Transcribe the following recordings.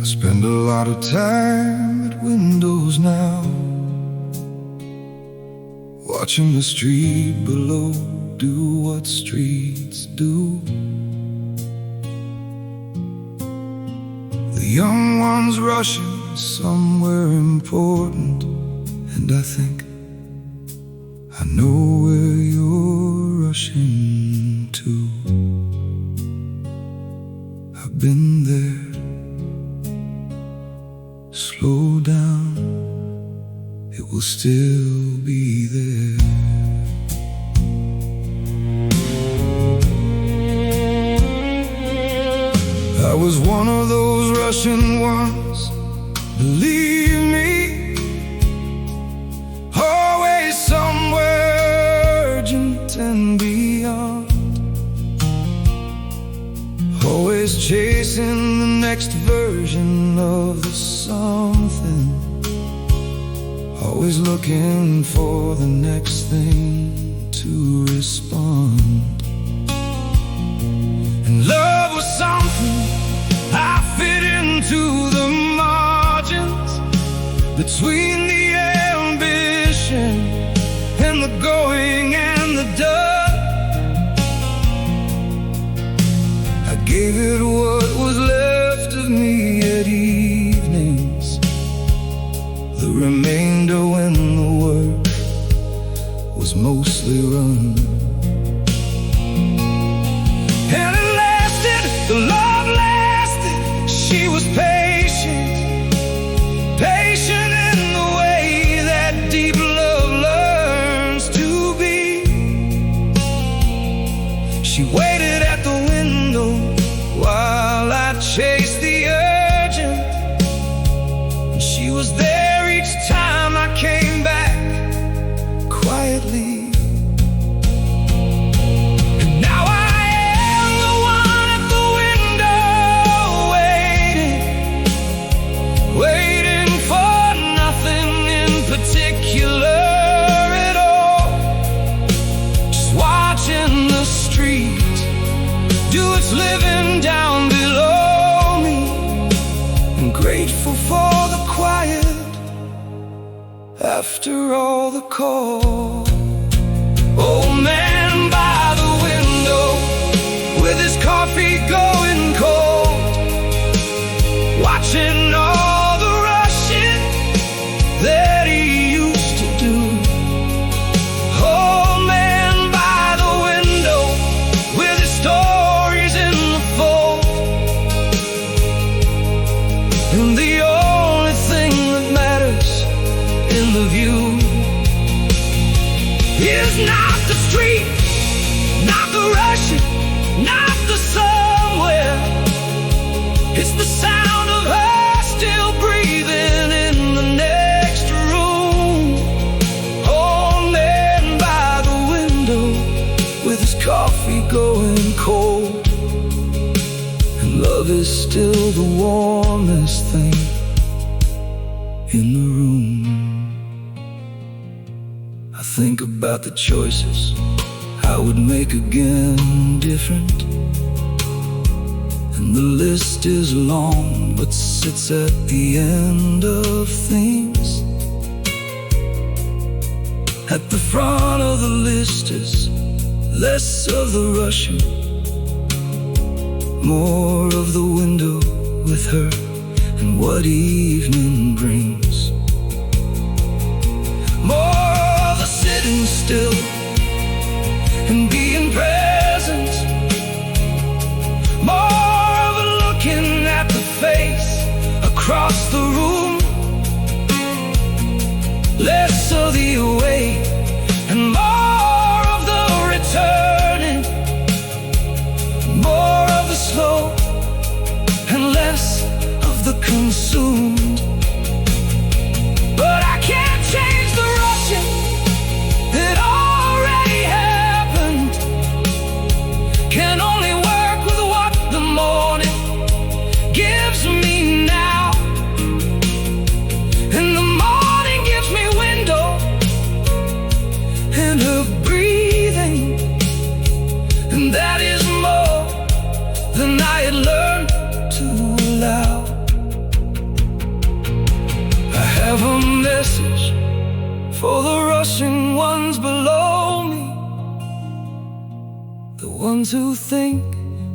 Spend a lot of time at windows now, watching the street below do what streets do. The young ones rushing somewhere important, and I think I know where you're rushing to. I've been there. Slow down, it will still be there. I was one of those rushing ones, believe me, always somewhere urgent and beyond, always chasing the next version of the something, always looking for the next thing to respond. And love was something I fit into the margins between the ambition and the going and the done. I gave it what was left of me at evenings, the remainder when the work was mostly run. And it lasted, the love lasted. She was patient, patient in the way that deep love learns to be. She waited at the window while I chased the urgent, and she was there each time I came back quietly. And now I am the one at the window, waiting for nothing in particular at all, just watching the street do its living down below me, and grateful for the quiet after all the call. Old man by the window with his coffee going cold, watching all the rushing that he used to do. Old man by the window with his stories in the fold, and the only thing that matters in the view is not the street, not the rushing, not the somewhere. It's the sound of her still breathing in the next room. Old man by the window with his coffee going cold, and love is still the warmest thing in the room. I think about the choices I would make again different, and the list is long but sits at the end of things. At the front of the list is less of the rushing, more of the window with her and what evening brings. More of the sitting still and being present, more of a looking at the face across the room, less of the away and more of the returning, more of the slow and less of the consumed. But I can't change the rushing, it already happened. Can only work with what the morning gives me now, and the morning gives me window and her breathing, and that is more than I had learned to allow. for the rushing ones below me, the ones who think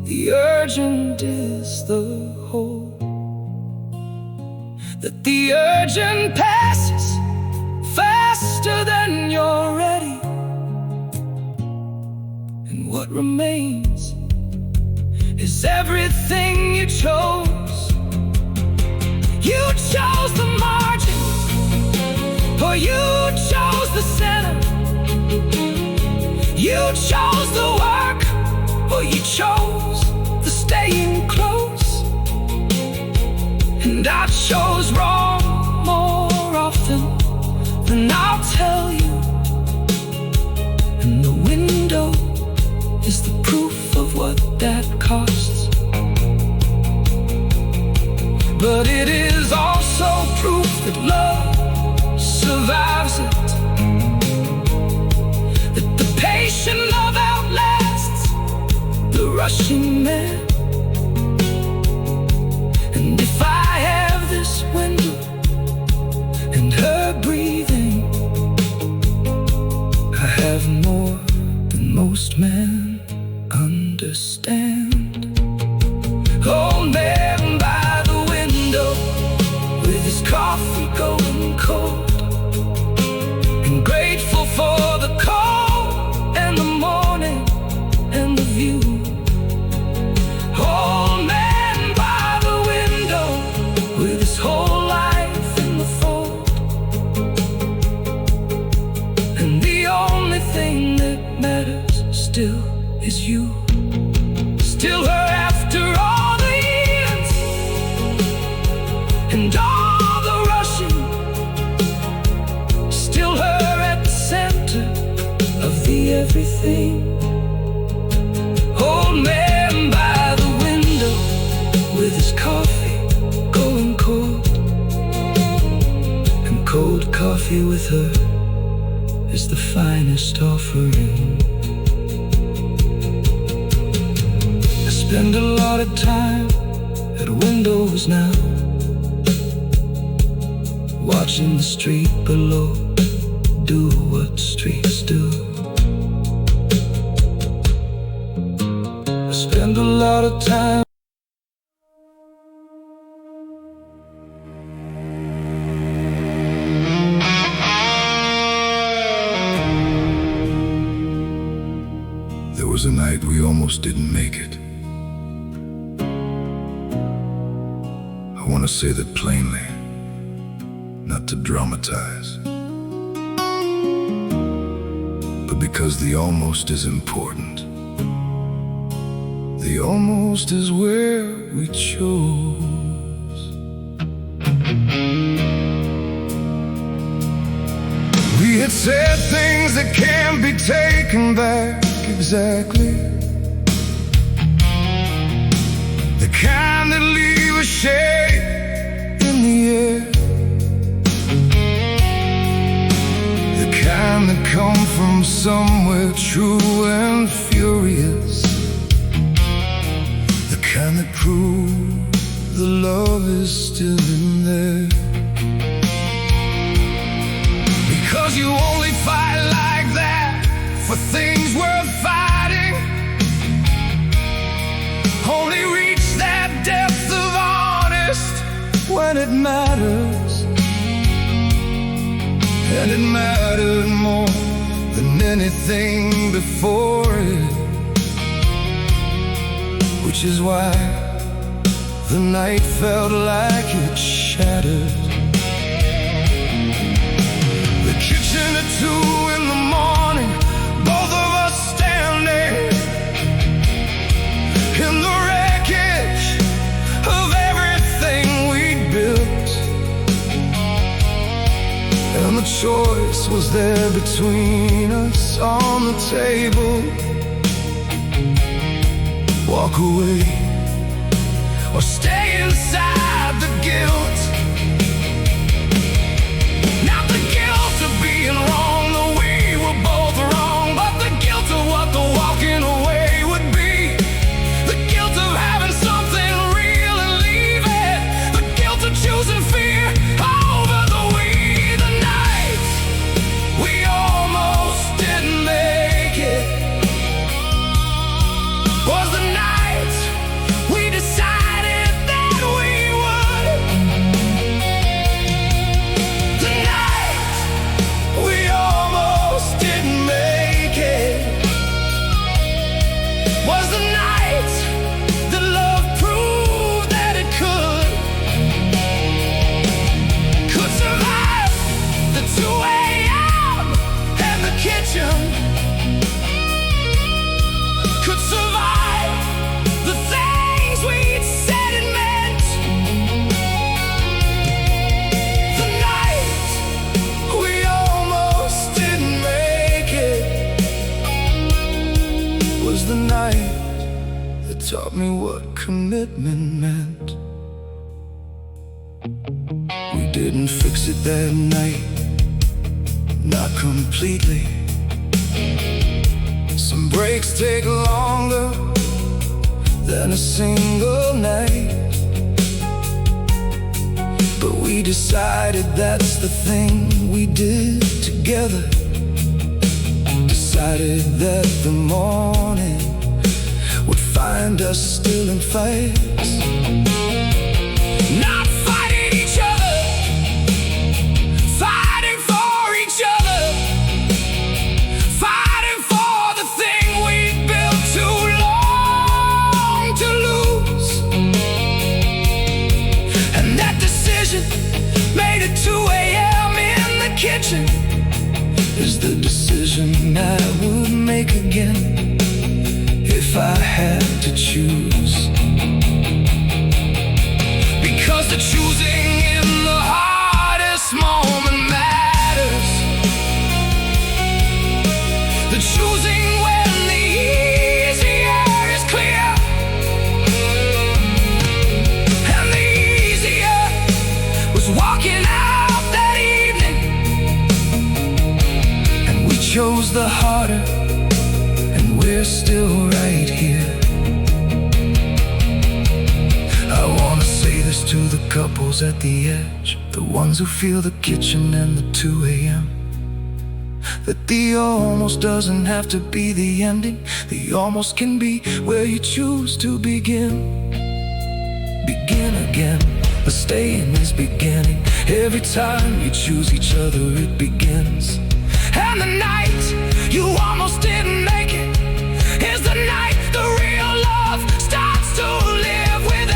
the urgent is the whole, that the urgent passes faster than you're ready, and what remains is everything you chose. You chose the margins, or you chose the center. You chose the work, or you chose the staying close. And I chose wrong more often than I'll tell you. And the window is the proof of what that costs. But it is also proof that love survives it, that the patient love outlasts the rushing man. And if I have this window and her breathing, I have more than most men understand. Old man by the window with his coffee going cold, and grateful for the cold and the morning and the view. Old man by the window with his whole life in the fold, and the only thing that matters still is you. Still her after all the years and all the rushing. Still her at the center of the everything. Old man by the window with his coffee going cold, and cold coffee with her is the finest offering. Spend a lot of time at windows now, watching the street below do what streets do. I spend a lot of time. There was a night we almost didn't make it. I want to say that plainly, not to dramatize, but because the almost is important. The almost is where we chose. We had said things that can't be taken back exactly, the kind that leave a shade in the air, the kind that come from somewhere true and furious, the kind that prove the love is still in there. Because you only fight like that for things worth fighting, only reach that depth of honest when it matters. And it mattered more than anything before it, which is why the night felt like it shattered. The kitchen at 2 in the morning, both of us standing in the wreckage of everything we'd built, and the choice was there between us on the table. Walk away or stay inside the guilt. Not the guilt of being wrong, though we were both wrong, but the guilt of what the walking away would be. The guilt of having something real and leave it. The guilt of choosing fear over the we. The night commitment meant. We didn't fix it that night, not completely. Some breaks take longer than a single night, but we decided that's the thing we did together. Decided that the morning would find us still in fights, not fighting each other, fighting for each other, fighting for the thing we built too long to lose. And that decision, made at 2 a.m. in the kitchen, is the decision I would make again if I had to choose. Because the choosing in the hardest moment matters. The choosing when the easy air is clear, and the easier was walking out that evening. And we chose the harder, and we're still right here. I wanna say this to the couples at the edge, the ones who feel the kitchen and the 2 a.m. That the almost doesn't have to be the ending. The almost can be where you choose to begin. Begin again. The staying is beginning. Every time you choose each other, it begins. And the night you almost didn't make it is the night the real love starts to live within.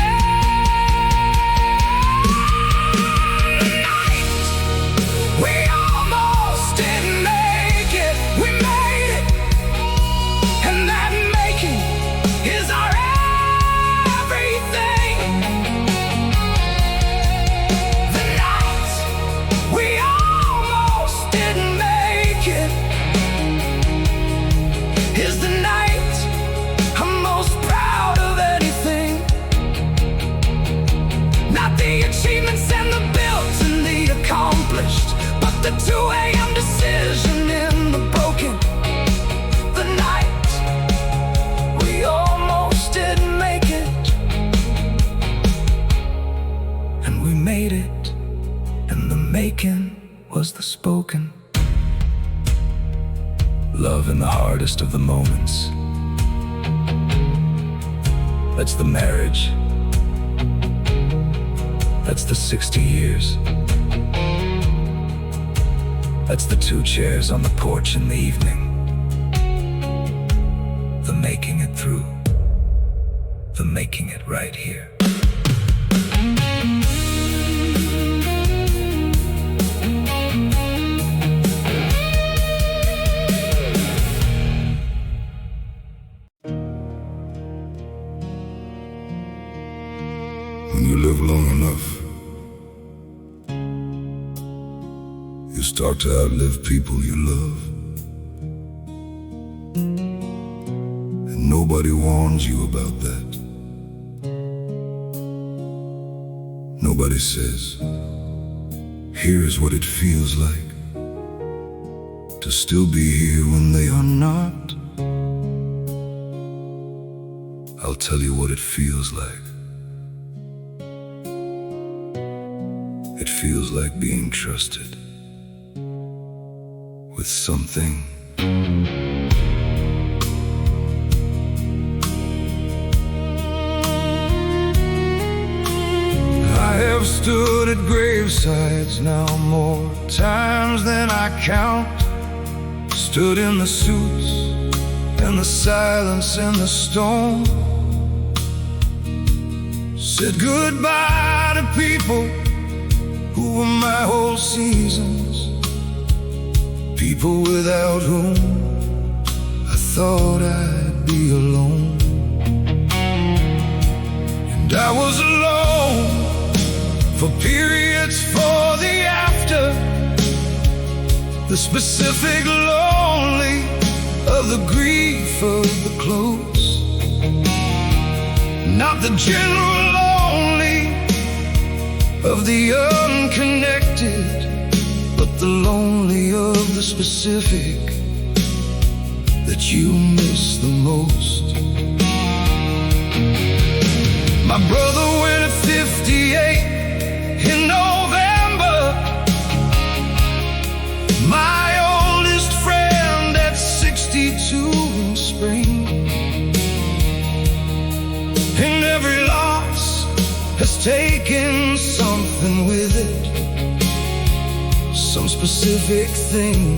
The night we almost didn't make it, we made it. And that making is our everything. The night we almost didn't make it is the night I'm most proud of anything. Not the achievements and the built and the accomplished, but the 2 a.m. decision in the broken. The night we almost didn't make it, and we made it, and the making was the spoken. Love in the hardest of the moments, that's the marriage, that's the 60 years, that's the 2 chairs on the porch in the evening, the making it through, the making it right here. When you live long enough, you start to outlive people you love. And nobody warns you about that. Nobody says, here's what it feels like to still be here when they are not. I'll tell you what it feels like. It feels like being trusted with something. I have stood at gravesides now more times than I count. Stood in the suits and the silence and the storm. Said goodbye to people who were my whole seasons, people without whom I thought I'd be alone. And I was alone for periods for the after, the specific lonely of the grief of the close. not the general only, of the unconnected, but the lonely of the specific that you miss the most. My brother went at 58 in November. My oldest friend at 62 in spring. And every loss has taken something with it, some specific thing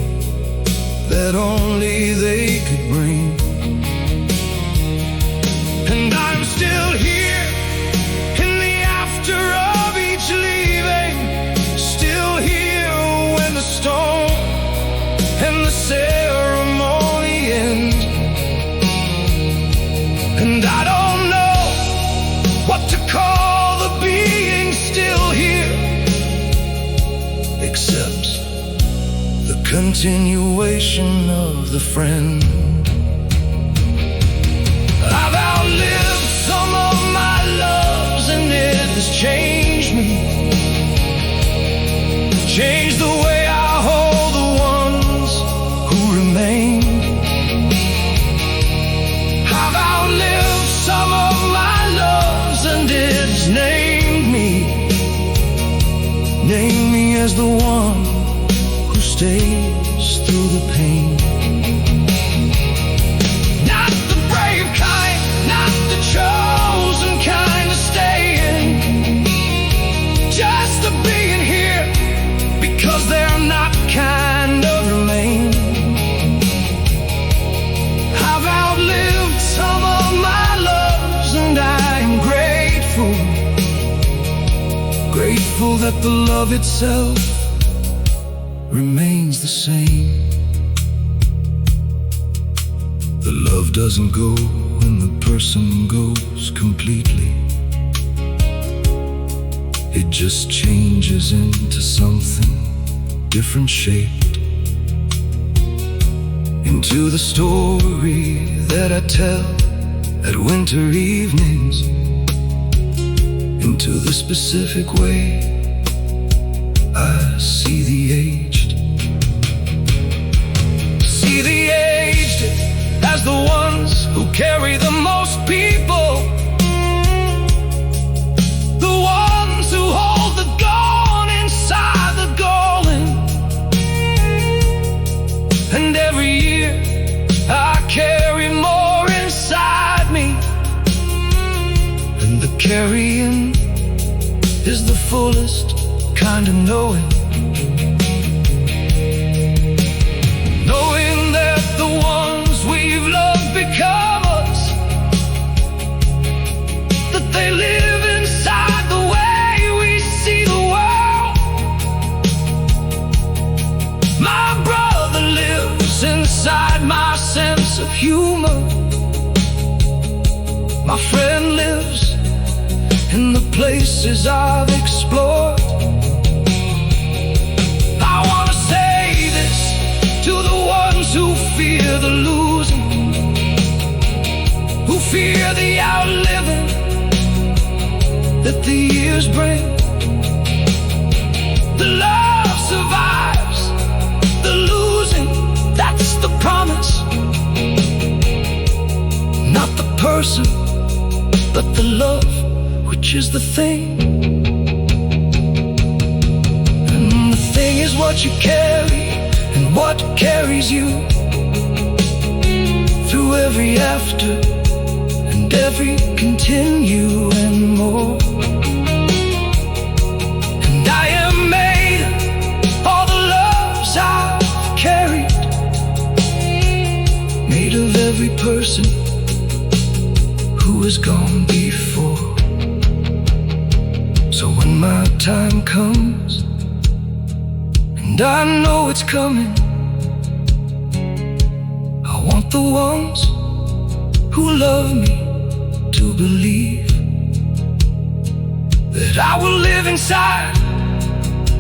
that only they could bring. And I'm still here in the after of each leaving, still here when the storm and the ceremony end. And I don't know what to call the being still here, except the continuation of the friend. I've outlived some of my loves, and it has changed me, changed the way I hold the ones who remain. I've outlived some of my loves, and it has named me as the one who stays through the pain. Not the brave kind, not the chosen kind of staying, just the being here because they're not kind of remain. I've outlived some of my loves, and I'm grateful, grateful that the love itself remains the same. The love doesn't go when the person goes completely. It just changes into something different shaped, into the story that I tell at winter evenings, into the specific way I see the aged. See the aged as the ones who carry the most people, the ones who hold the gone inside the galling. And every year I carry more inside me, and the carrying is the fullest kind of knowing. Knowing that the ones we've loved become us, that they live inside the way we see the world. My brother lives inside my sense of humor. My friend lives in the places I've explored. I wanna say this to the ones who fear the losing, who fear the outliving that the years bring. The love survives the losing, that's the promise. Not the person, but the love, which is the thing. And the thing is what you carry, and what carries you through every after and every continue and more. And I am made all the loves I've carried, made of every person who has gone before. So when my time comes, and I know it's coming, I want the ones who love me to believe that I will live inside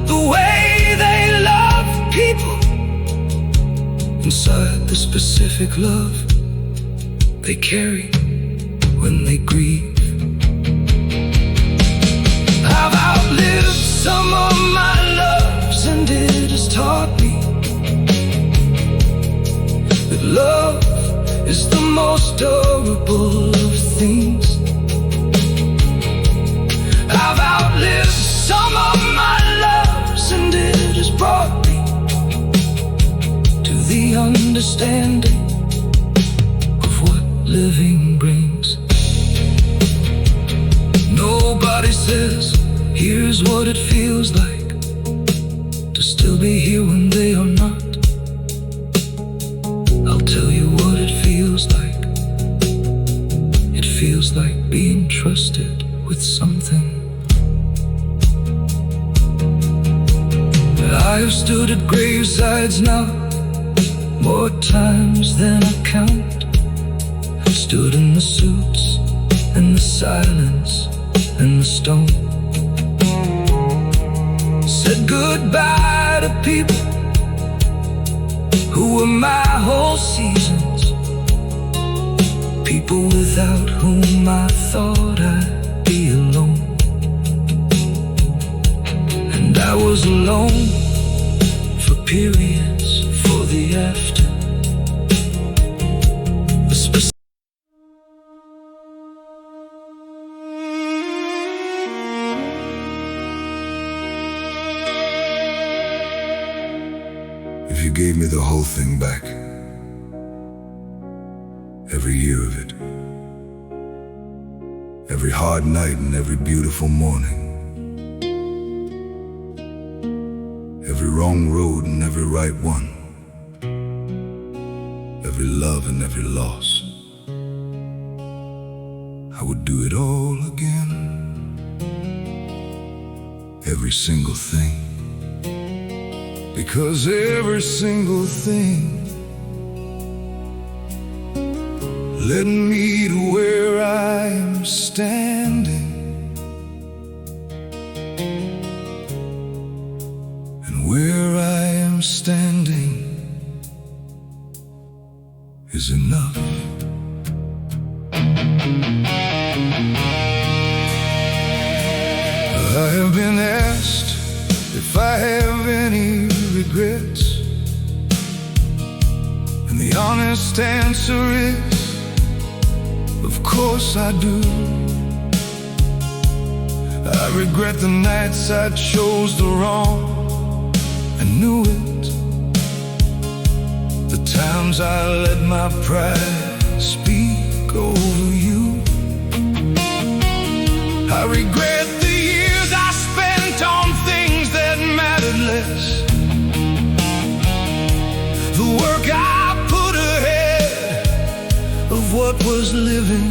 the way they love people, inside the specific love they carry when they grieve. most durable of things. I've outlived some of my loves, and it has brought me to the understanding of what living brings. Nobody says, here's what it feels like to still be here when they are not. I'll tell you what it feels like. It feels like being trusted with something. I have stood at gravesides now more times than I count. I've stood in the suits and the silence and the stone. Said goodbye to people who were my whole seasons, people without whom I thought I'd be alone. And I was alone for periods, for the after. The specific If you gave me the whole thing back, every year of it, every hard night and every beautiful morning, every wrong road and every right one, every love and every loss, I would do it all again. Every single thing. Because every single thing led me to where I am standing. And where I am standing is enough. I have been asked if I have any regrets, and the honest answer is, of course I do. I regret the nights I chose the wrong, I knew it. The times I let my pride speak over you. I regret the years I spent on things that mattered less, the work I put ahead of what was living.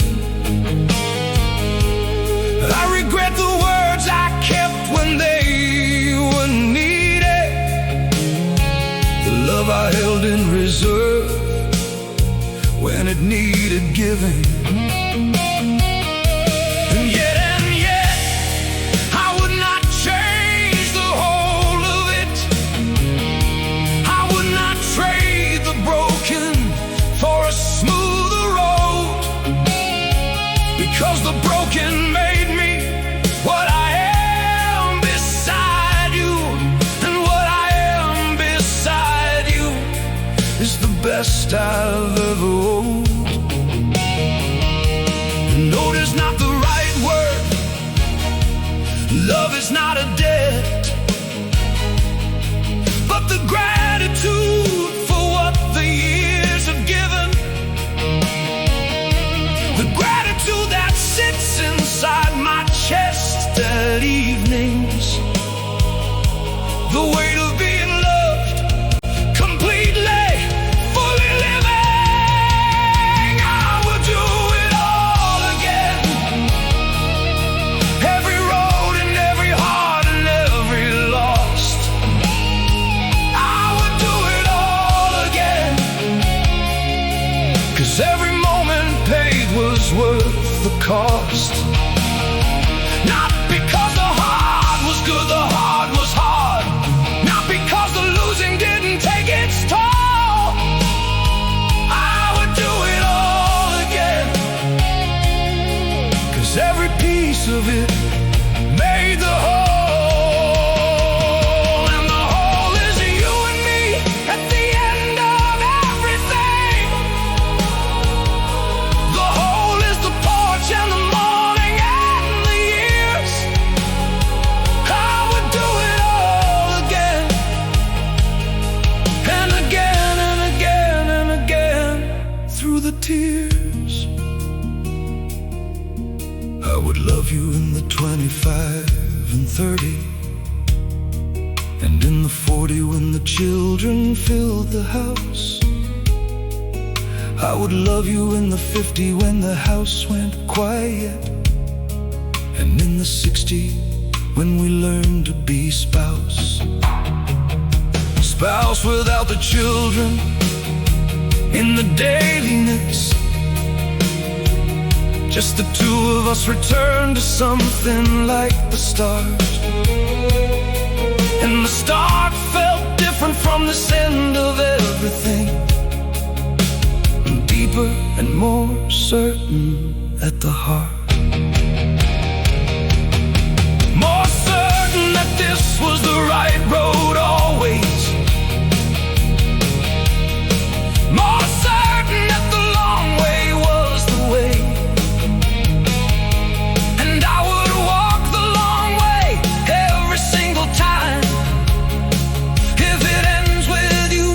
I regret the words I kept when they were needed, the love I held in reserve when it needed giving. And yet, I would not change the whole of it. I would not trade the broken for a smoother road, because the broken made me what I am beside you, and what I am beside you is the best I've ever owed. Note is not the right word, love is not a debt, but the gratitude for what the years have given, the gratitude that sits inside my chest at evenings, the weight of being loved completely, fully living. I would do it all again. Every road and every heart and every lost, I would do it all again. 'Cause every moment paid was worth the cost. Not because the hard was good, the hard was hard. Not because the losing didn't take its toll. I would do it all again. 'Cause every piece of it made the whole, and the whole is you and me at the end of everything. 25 and 30, and in the 40 when the children filled the house. I would love you in the 50 when the house went quiet, and in the 60 when we learned to be spouse. Spouse without the children in the dailiness. Just the two of us returned to something like the start. And the start felt different from this end of everything, deeper and more certain at the heart. More certain that this was the right road always. More certain that the long way was the way. And I would walk the long way every single time, if it ends with you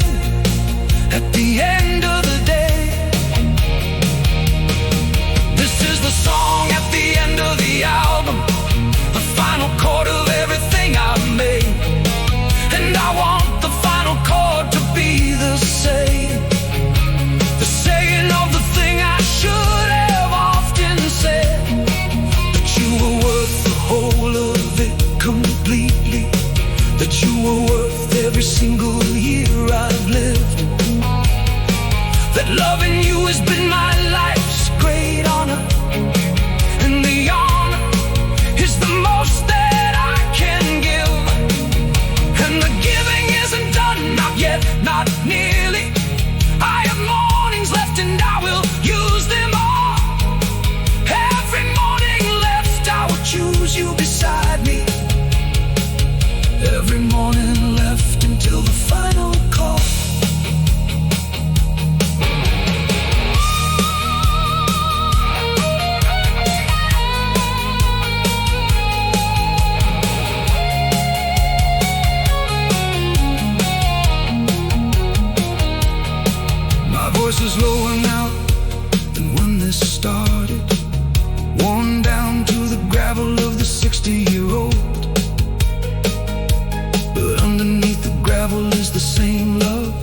at the end of the day. This is the song at the end of the album, the final chord of everything I've made. And I want the final chord to be the same, the saying of the thing I should have often said, that you were worth the whole of it completely, that you were worth every single year I've lived, that loving you has been my life's great honor, and the honor is the most that I can give. And the giving isn't done, not yet, not nearly. I have mornings left and I will use them all. Every morning left I will choose you beside me. Every morning left until the final call. My voice is lower now than when this started, worn down to the gravel of the 60-year-old. But underneath the gravel is the same love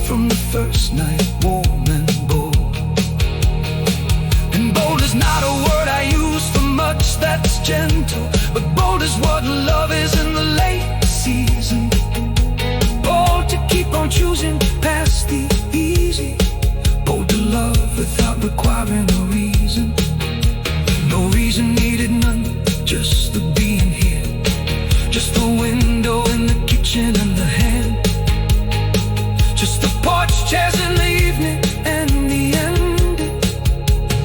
from the first night, warm and bold. And bold is not a word I use for much that's gentle, but bold is what love is in the late season. Bold to keep on choosing past the easy, bold to love without requiring a reason. No reason needed, none, just the being here, just the window in the kitchen and the hand, just the porch chairs in the evening and the ending,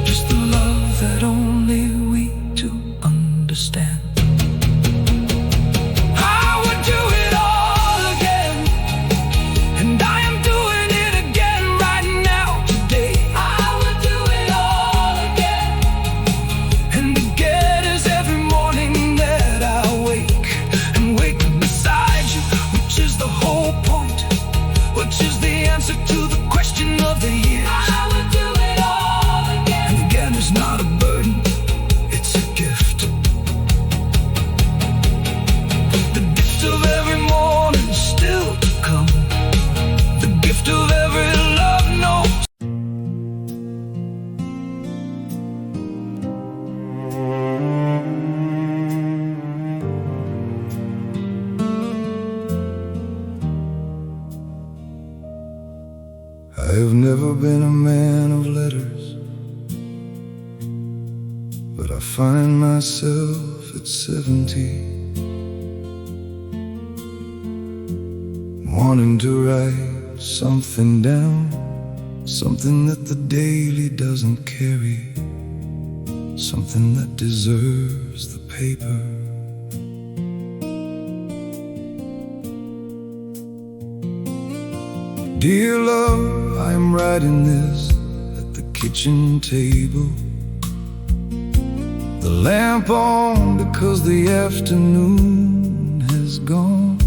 just the love that only we two understand. I would do it all again, and I am doing it again right now, today. I would do it all again, and again is every morning that I wake, and wake beside you, which is the whole point, which is the answer to the question of the years. I would do it all again, and again is not a burden, it's a gift. The gift of every morning still to come, the gift of every love note. I've never been a man of letters, but I find myself at 70 wanting to write something down, something that the daily doesn't carry, something that deserves the paper. Dear love, I'm writing this at the kitchen table, the lamp on because the afternoon has gone.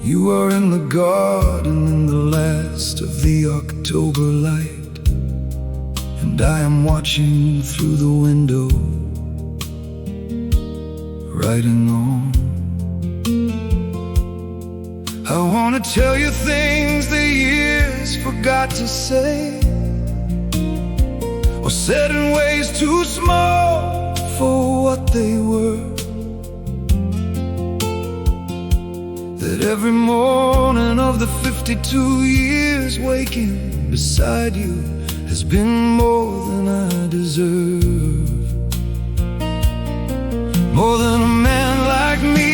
You are in the garden in the last of the October light, and and I am watching through the window, writing on. I wanna tell you things the years forgot to say, or said in ways too small for what they were. That every morning of the 52 years waking beside you has been more than I deserve. More than a man like me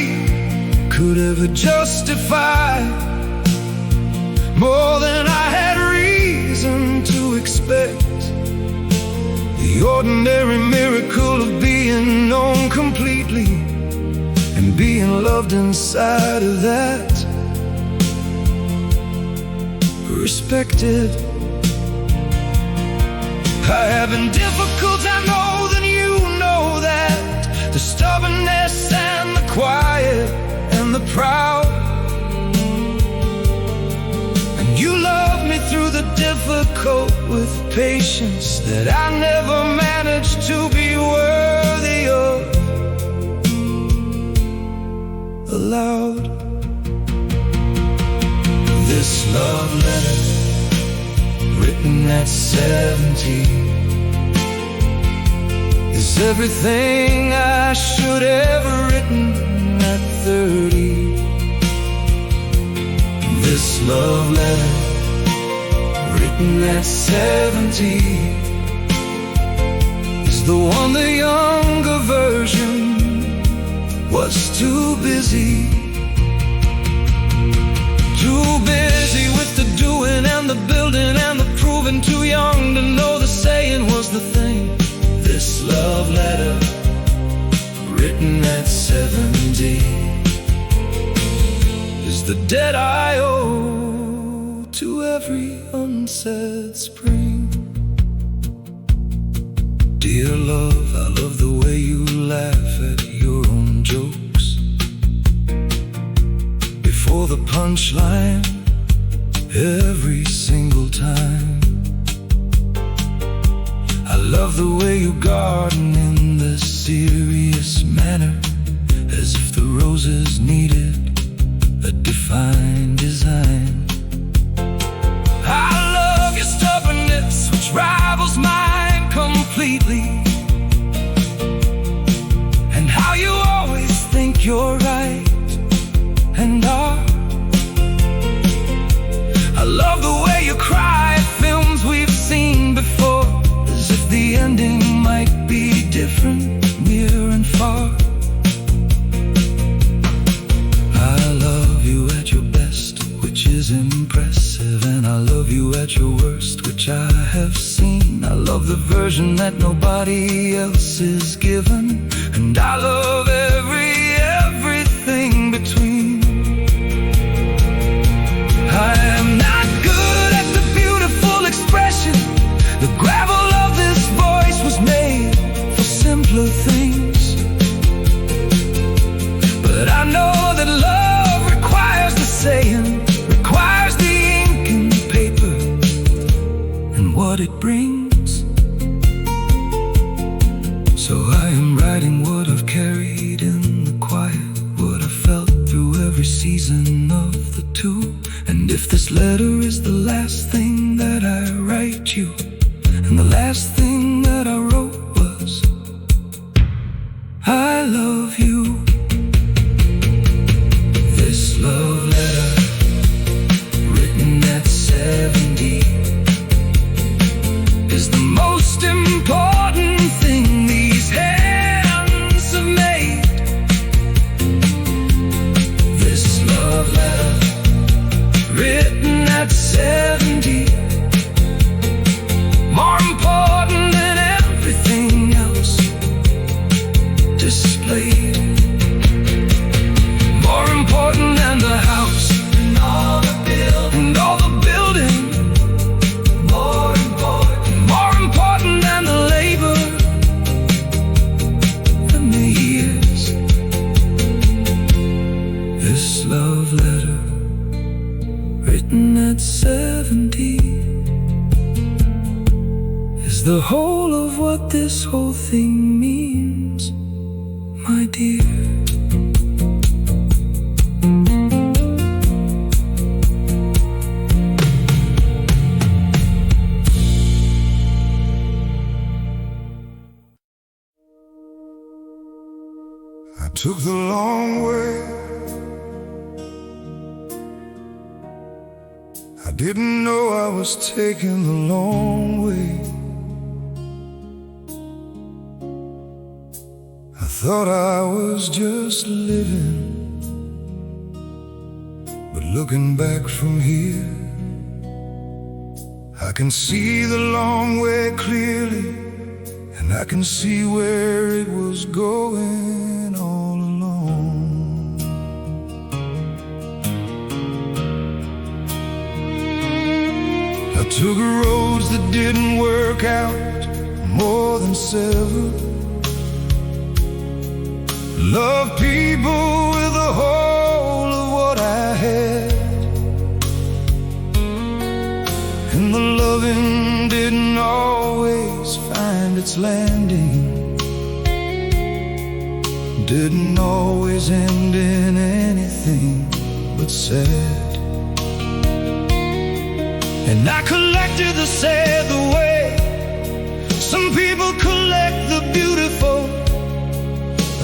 could ever justify, more than I had reason to expect. The ordinary miracle of being known completely and being loved inside of that, respected. I have been difficult, I know that you know that. The stubbornness and the quiet and the proud. And you love me through the difficult with patience that I never managed to be worthy of. Aloud, this love letter written at 70 is everything I should have written at 30. This love letter written at 70 is the one the younger version was too busy with the doing and the building and the proving, too young to know the saying was the thing. This love letter written at 70 is the debt I owe to every unsaid spring. Dear love, I love the way you laugh at your own jokes before the punchline every single time. I love the way you garden in this serious manner, as if the roses needed a defined design. I love your stubbornness, which rivals mine completely, and how you always think you're right and are. I love the way you cry at films we've seen before, as if the ending might be different, near and far. I love you at your best, which is impressive, and I love you at your worst, which I have seen. I love the version that nobody else is given, and I love everything between. I am not good at the beautiful expression. The gravel of this voice was made for simpler things. But I know that love requires the saying, requires the ink and paper and what it brings. So I am writing what I've carried in the quiet, what I felt through every season of the two. And if this letter is the last thing that I write you, and the last thing that I wrote was, I love you. This love letter written at 70 is the most important thing these hands have made. This love letter written at 70 loving means, my dear. I took the long way. I didn't know I was taking the long way. I thought I was just living, but looking back from here, I can see the long way clearly, and I can see where it was going all along. I took roads that didn't work out, more than several. Loved people with the whole of what I had, and the loving didn't always find its landing, didn't always end in anything but sad. And I collected the sad the way some people collect the beautiful,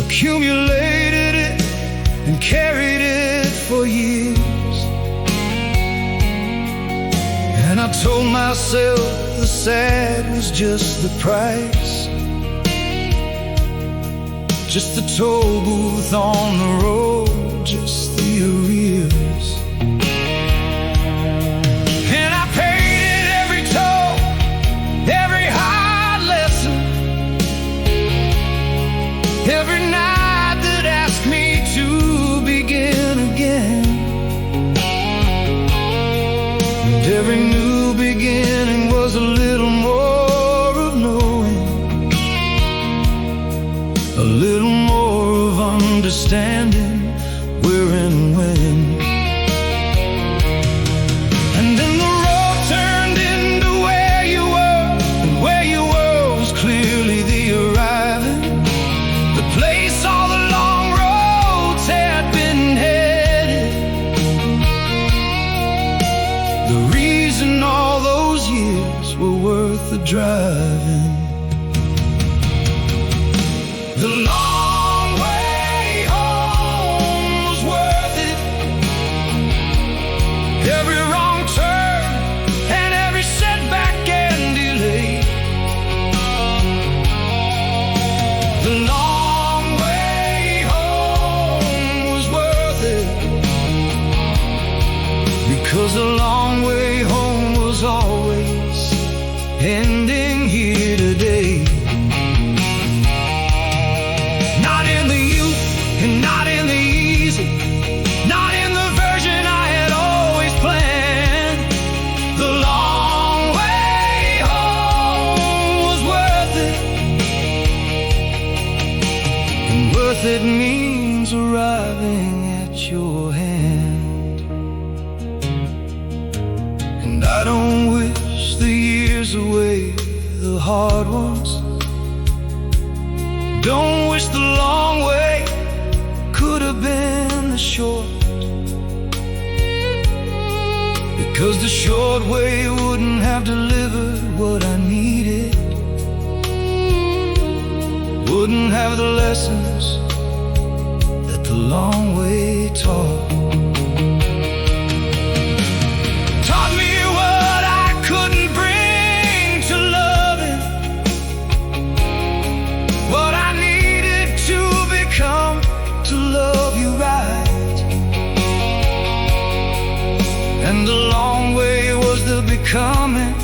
accumulated it and carried it for years. And I told myself the sad was just the price, just the toll booth on the road, just the arrears. And I paid it every toll, every hard lesson, every night that asked me to begin again. And every new beginning was a little more of knowing, a little more of understanding where and when. And then the road turned into where you were, and where you were was clearly the arriving, the place all the long roads had been headed, the reason all those years were worth the driving. The long way home was worth it, every wrong turn and every setback and delay. The long way home was worth it, because the long way home was always ending here today. Not in the youth and not in the easy, not in the version I had always planned. The long way home was worth it, and worth it means arriving at your hand. And I don't wish the years away, the hard ones. Don't wish the long way could have been the short, because the short way wouldn't have delivered what I needed, wouldn't have the lessons that the long way taught. Taught me what I couldn't bring to loving, what I needed to become to love you right. And the long way was the becoming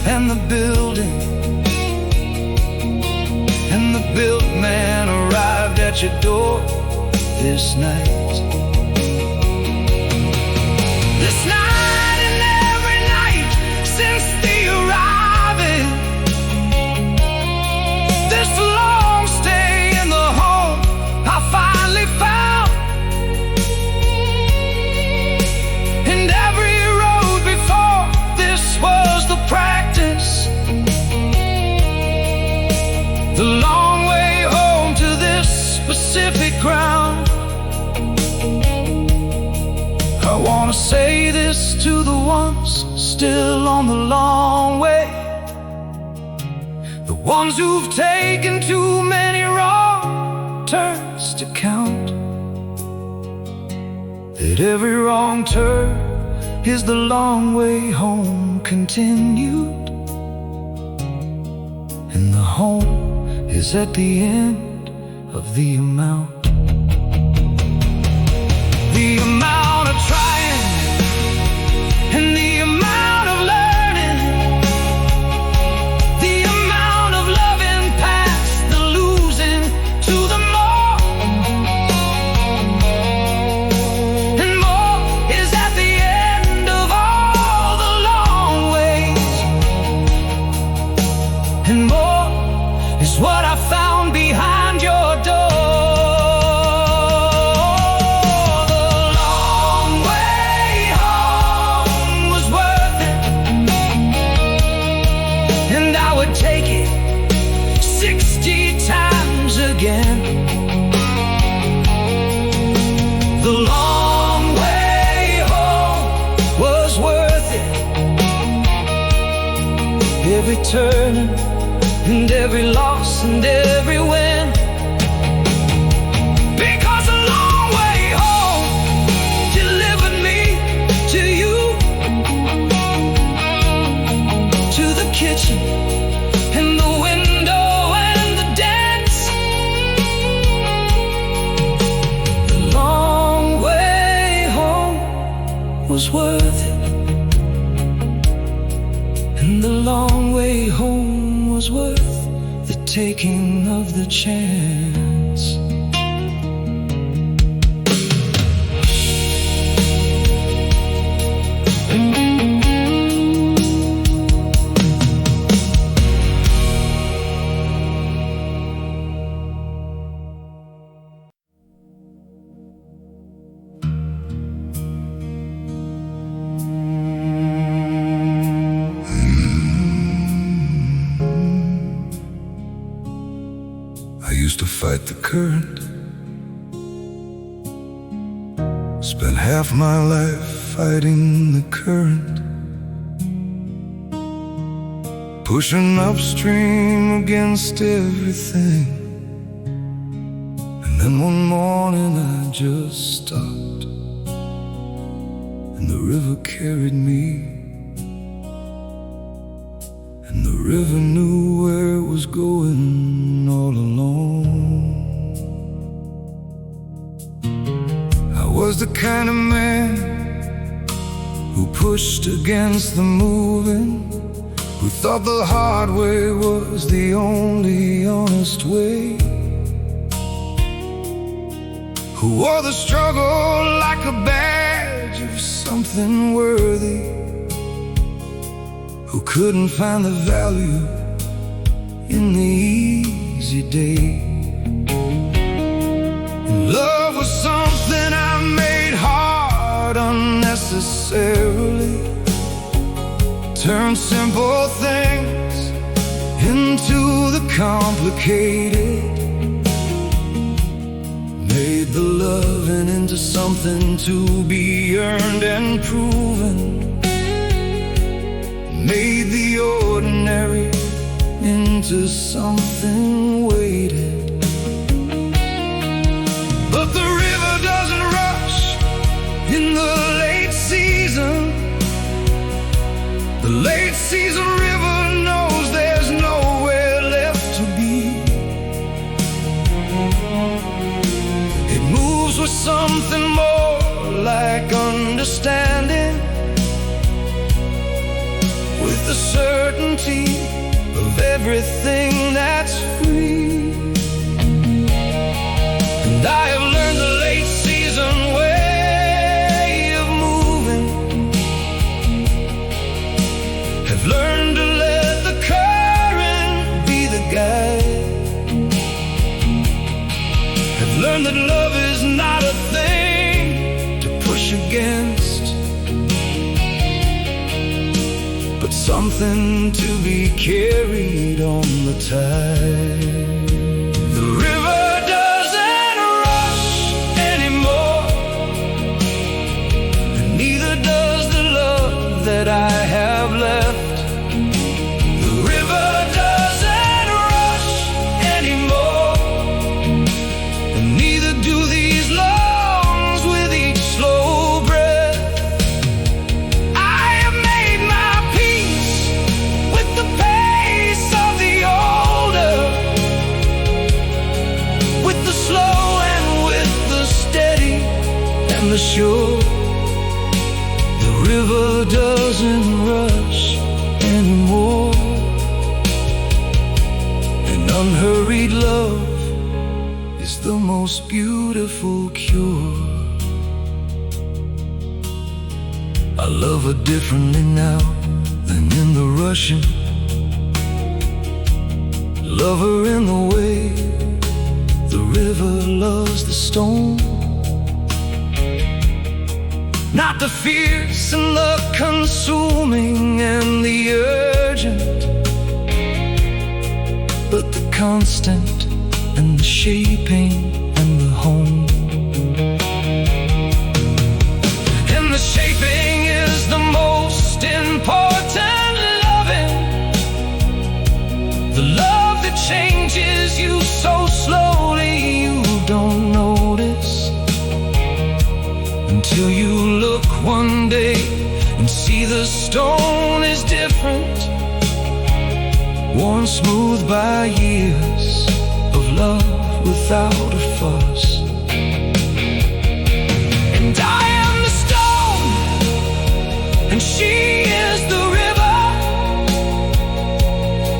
and the building, and the built man arrived at your door this night. This night and every night since the arriving, this long stay in the home I finally found. And every road before this was the practice, the long still on the long way. The ones who've taken too many wrong turns to count. That every wrong turn is the long way home continued, and the home is at the end of the amount. The amount of trying and the amount of learning, the amount of loving past the losing to the more, and more is at the end of all the long ways, and more is what I found behind your door. Again, the long way home was worth it. Every turn and every loss and every win, because the long way home delivered me to you, to the kitchen and the window. Was worth it, and the long way home was worth the taking of the chance. I used to fight the current, spent half my life fighting the current, pushing upstream against everything. And then one morning I just stopped, and the river carried me, and the river knew where it was going all along. I was the kind of man who pushed against the moving, who thought the hard way was the only honest way, who wore the struggle like a badge of something worthy, who couldn't find the value in the easy day. And love was something I made hard unnecessarily, turned simple things into the complicated, made the loving into something to be earned and proven, made the ordinary into something weighted. But the river doesn't rush in the late season. The late season river knows there's nowhere left to be. It moves with something more like understanding, with the certainty of everything that's free. And I have learned the late season way of moving, have learned to let the current be the guide, have learned that love is not a thing to push against, but something to be carried on the tide. The river doesn't rush anymore, and neither does the love that I have and the shore. The river doesn't rush anymore. And unhurried love is the most beautiful cure. I love her differently now than in the rushing. Love her in the way the river loves the stone. Not the fierce and the consuming and the urgent, but the constant and the shaping and the home. And the shaping is the most important loving. The love that changes you so slowly you don't notice, until you look one day and see the stone is different, worn smooth by years of love without a fuss. And I am the stone, and she is the river,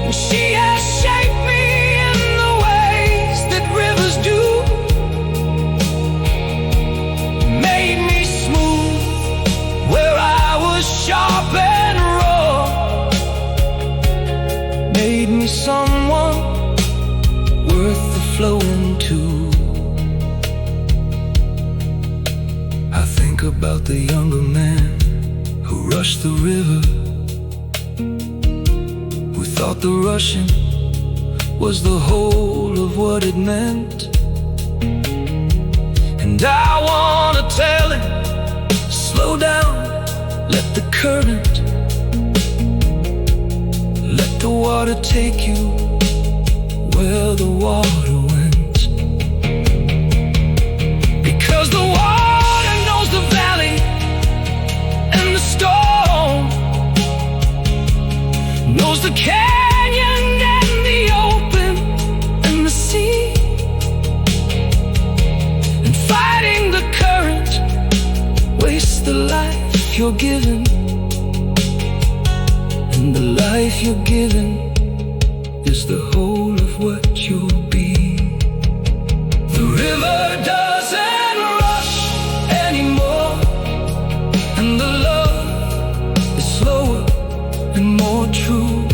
and she has shaped me in the ways that rivers do, made me smooth where I was sharp and raw, made me someone worth the flowing to. I think about the younger man who rushed the river, who thought the rushing was the whole of what it meant. And I wanna tell him, slow down, let the current, let the water take you where the water went. Because the water knows the valley and the storm, knows the canyon and the open and the sea. And fighting the current wastes the life you're given, and the life you're given is the whole of what you'll be. The river doesn't rush anymore, and the love is slower and more true.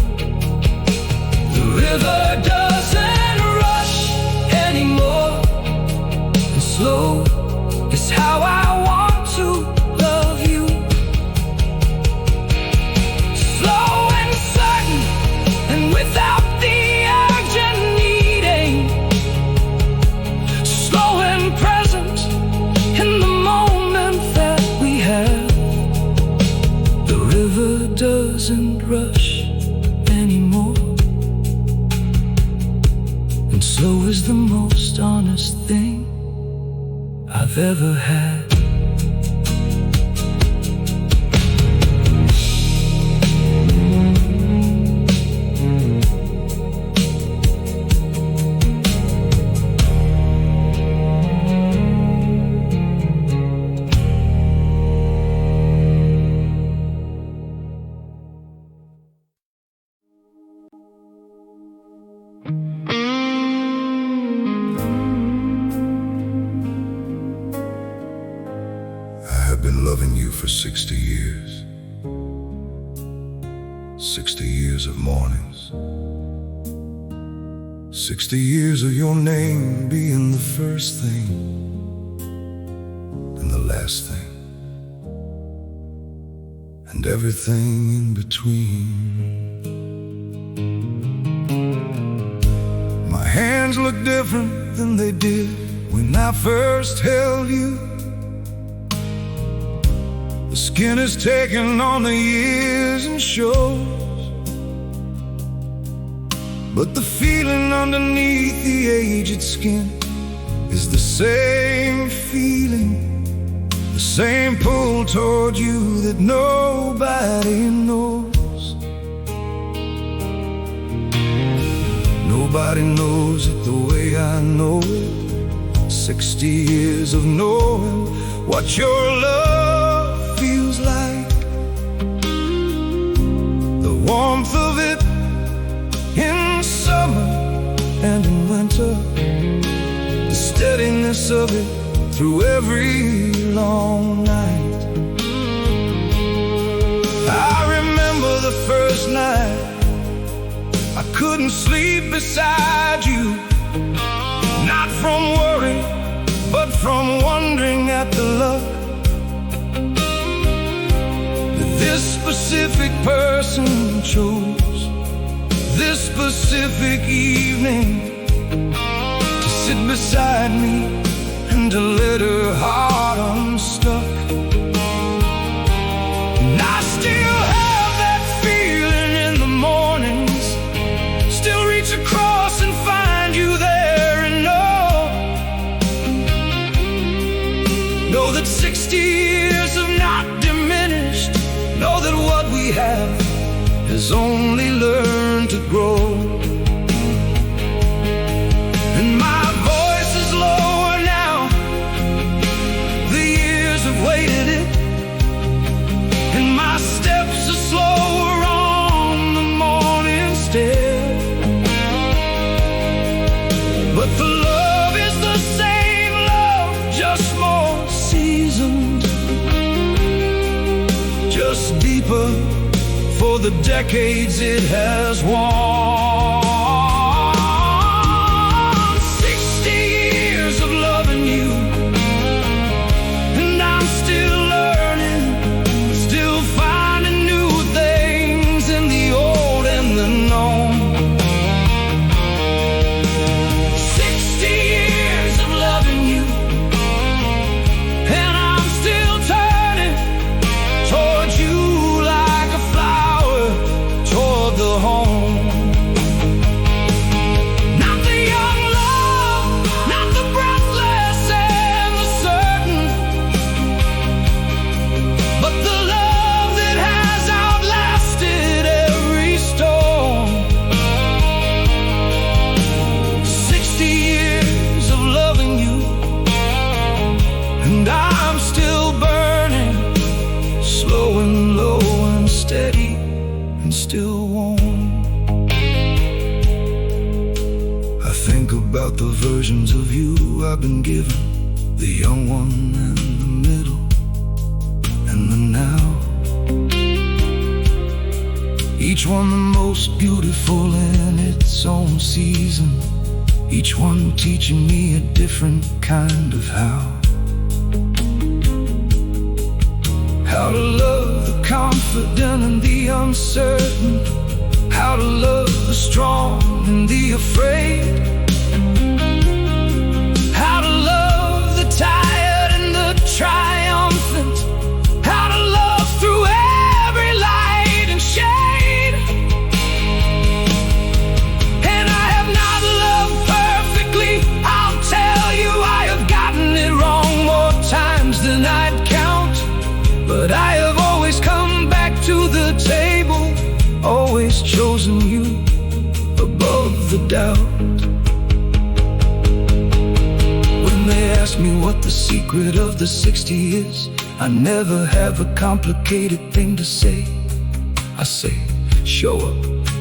The river doesn't rush anymore, and slow is how I want to love you. Slow and certain, and without the urgent needing. Slow and present in the moment that we have. The river doesn't rush anymore, and so is the most honest thing I've ever had. I've been loving you for 60 years. 60 years of mornings. 60 years of your name being the first thing and the last thing, and everything in between. My hands look different than they did when I first held you. The skin is taking on the years and shows, but the feeling underneath the aged skin is the same feeling, the same pull toward you that nobody knows. Nobody knows it the way I know it. 60 years of knowing what your love feels like. The warmth of it in summer and in winter, the steadiness of it through every long night. I remember the first night I couldn't sleep beside you, not from worry, but from wondering at the luck that this specific person chose, this specific evening, to sit beside me and to let her heart unstuck. And I still have that feeling in the mornings, still reach across and find you there, and know that 60 years have not diminished, know that what we have has only learned to grow. And my voice is lower now, the years have weighted it, and my steps are slower on the morning stair. But the love is the same love, just more seasoned, just deeper for the decades it has worn. 60 years of loving you, and I'm still learning, still finding new things in the old and the known. 60 years of loving you, and I'm still turning towards you like a flower toward the home. Not the young love, not the breathless and the certain, but the love that has outlasted every storm. 60 years of loving you, and I'm still burning, slow and low and steady and still warm. I think about the versions of you I've been given, the young one and the middle and the now. Each one the most beautiful in its own season, each one teaching me a different kind of how. How to love the confident and the uncertain, how to love the strong and the afraid, how to love the tired and the triumphant, how to love through every light and shade. And I have not loved perfectly, I'll tell you, I have gotten it wrong more times than I'd count. But I have always come back to the table, always chosen you above the doubt. When they ask me what the secret of the 60 is, I never have a complicated thing to say. I say, show up,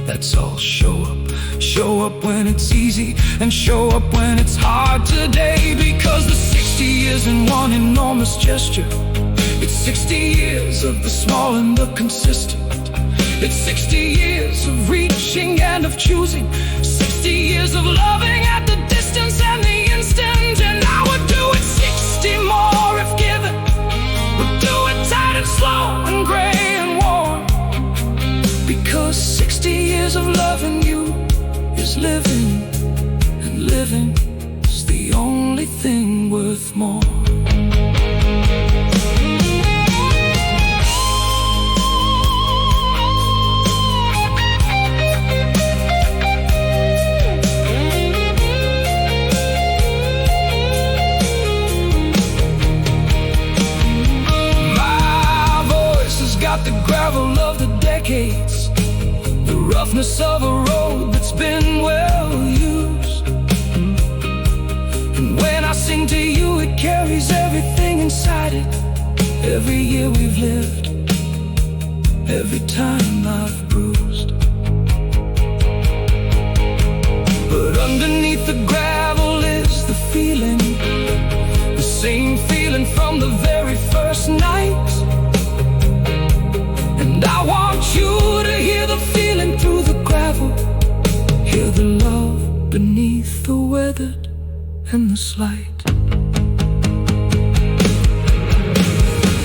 that's all, show up. Show up when it's easy and show up when it's hard today, because the 60 isn't one enormous gesture. It's 60 years of the small and the consistent. It's 60 years of reaching and of choosing. 60 years of loving at the distance and the instant. And I would do it 60 more if given. Would do it tight and slow and gray and warm, because 60 years of loving you is living, and living is the only thing worth more. The gravel of the decades, the roughness of a road that's been well used. And when I sing to you, it carries everything inside it. Every year we've lived, every time I've bruised. But underneath the gravel is the feeling, the same feeling from the very first night. And I want you to hear the feeling through the gravel, hear the love beneath the weathered and the slight.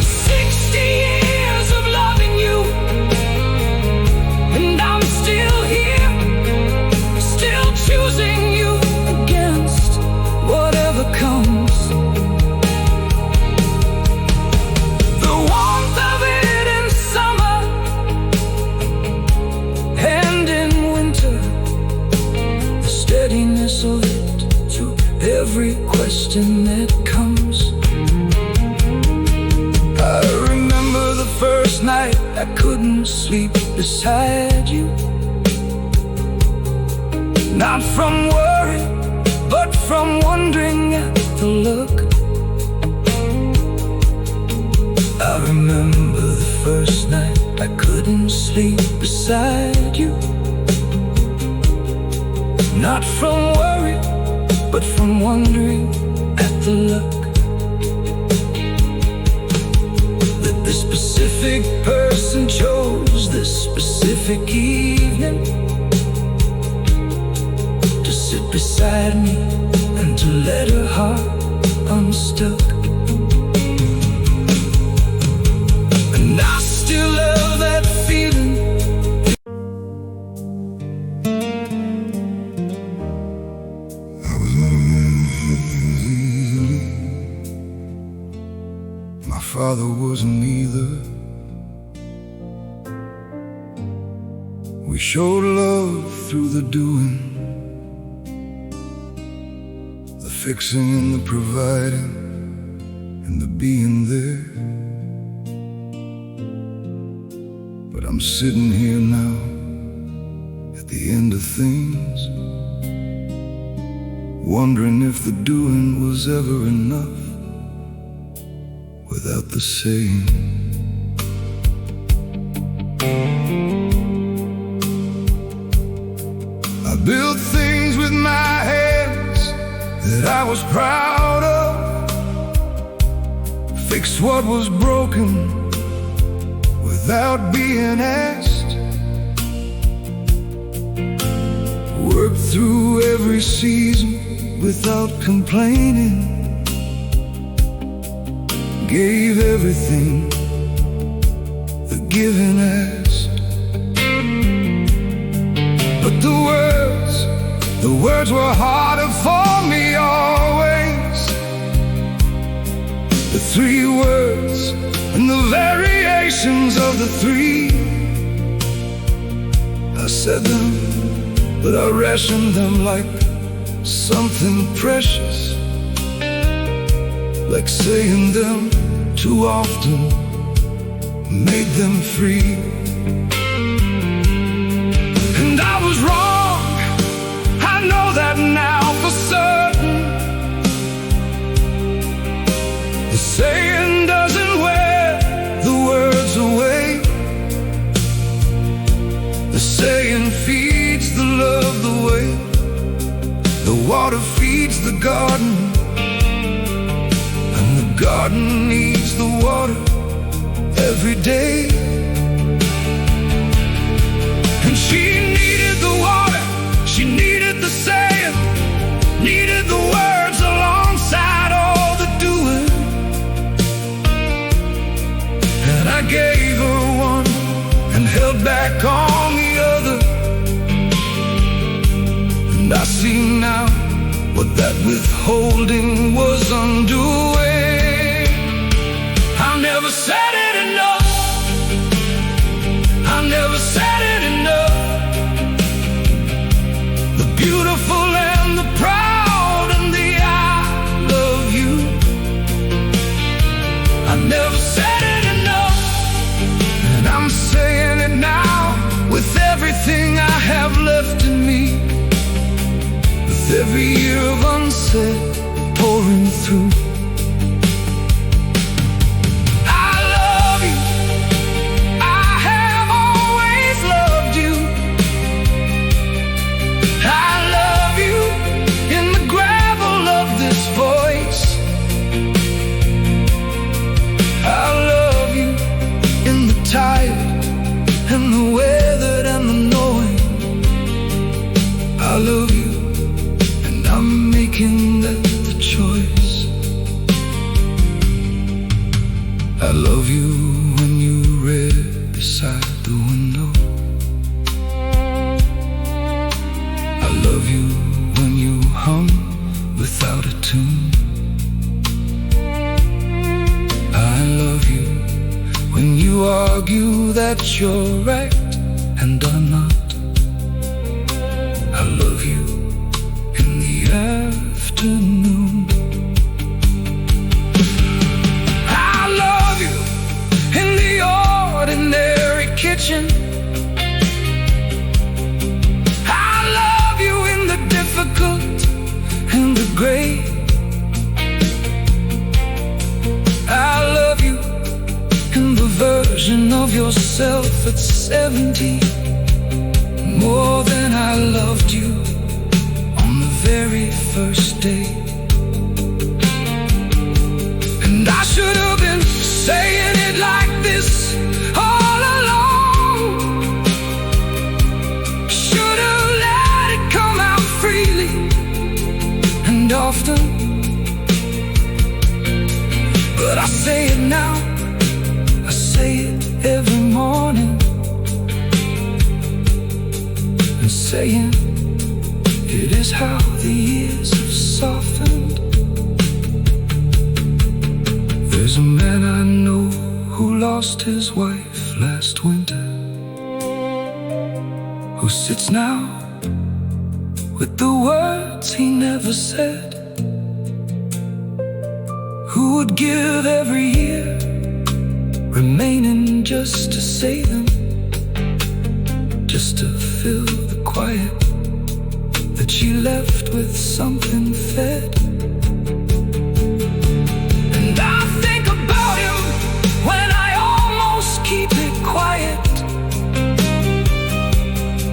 60 years of loving you, and I'm still here, still choosing you against whatever comes. The warmth of it in summer and in winter, the steadiness of it through every question that comes. I remember the first night I couldn't sleep beside you, not from worry, but from wondering at the look. I remember the first night I couldn't sleep beside you, not from worry, but from wondering at the look. That this specific person chose this specific evening to sit beside me and to let her heart unstuck. And I still love that feeling. I was never meant to lose easily. My father wasn't either. We showed love through the doing, the fixing and the providing, and the being there. But I'm sitting here now at the end of things, wondering if the doing was ever enough without the saying. I built things with my hands that I was proud of, fixed what was broken without being asked, worked through every season without complaining, gave everything the giving asked. But the words were harder for me always. The three words and the variations of the three. I said them, but I rationed them like something precious, like saying them too often made them free. And I was wrong, I know that now for certain. The saying doesn't wear the words away. The saying feeds the love the way the water feeds the garden, and the garden needs the water every day. And she needed the water, she needed the saying, needed the words alongside all the doing. And I gave her one and held back on the other. And I see now what that withholding was undoing. I never said it enough, I never said it enough. The beautiful and the proud and the I love you. I never said it enough, and I'm saying it now with everything I have left in me. With every year of unsaid pouring through, tune. I love you when you argue that you're right and I'm not. I love you in the afternoon. I love you in the ordinary kitchen. I love you in the difficult and the great. I love you in the version of yourself at 70, more than I loved you on the very first day. And I should have been saying it like this all along. Should have let it come out freely and often. But I say it now, I say it every morning. And saying it is how the years have softened. There's a man I know who lost his wife last winter, who sits now with the words he never said, who would give every year remaining just to say them, just to fill the quiet that she left with something fed. And I think about him when I almost keep it quiet,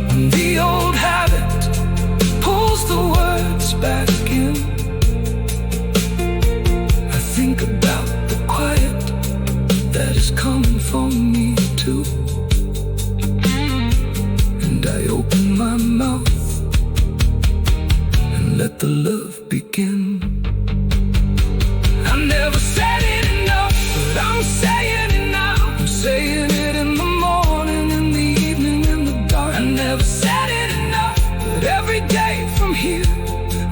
when the old habit pulls the words back in. I think about the quiet that is coming for me too. And I open my mouth and let the love begin. I never said it enough, but I'm saying it now. I'm saying it in the morning, in the evening, in the dark. I never said it enough, but every day from here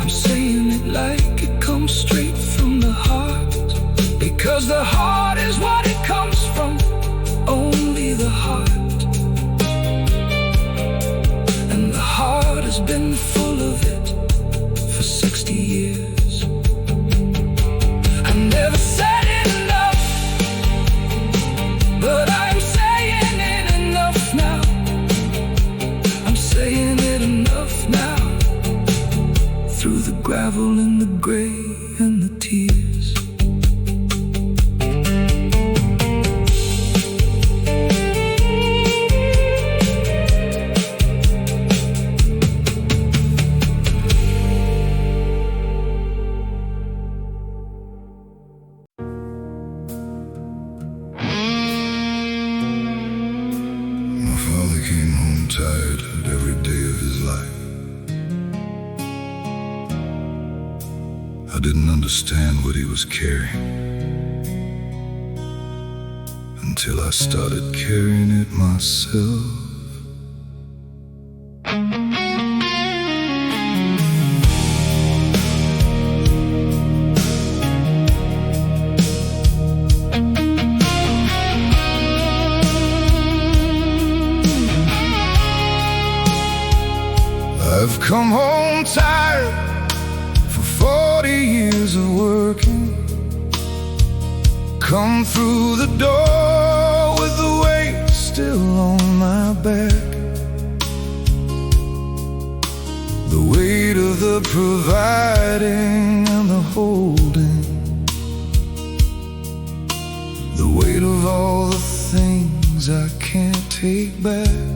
I'm saying it like it comes straight from the heart. Because the heart is what it comes from, only the heart. And the heart has been full of it for 60 years. I never said it enough, but I'm saying it enough now. I'm saying it enough now. Through the gravel and the gray and the tears. Tired at every day of his life. I didn't understand what he was carrying until I started carrying it myself. I've come home tired for 40 years of working. Come through the door with the weight still on my back, the weight of the providing and the holding, the weight of all the things I can't take back.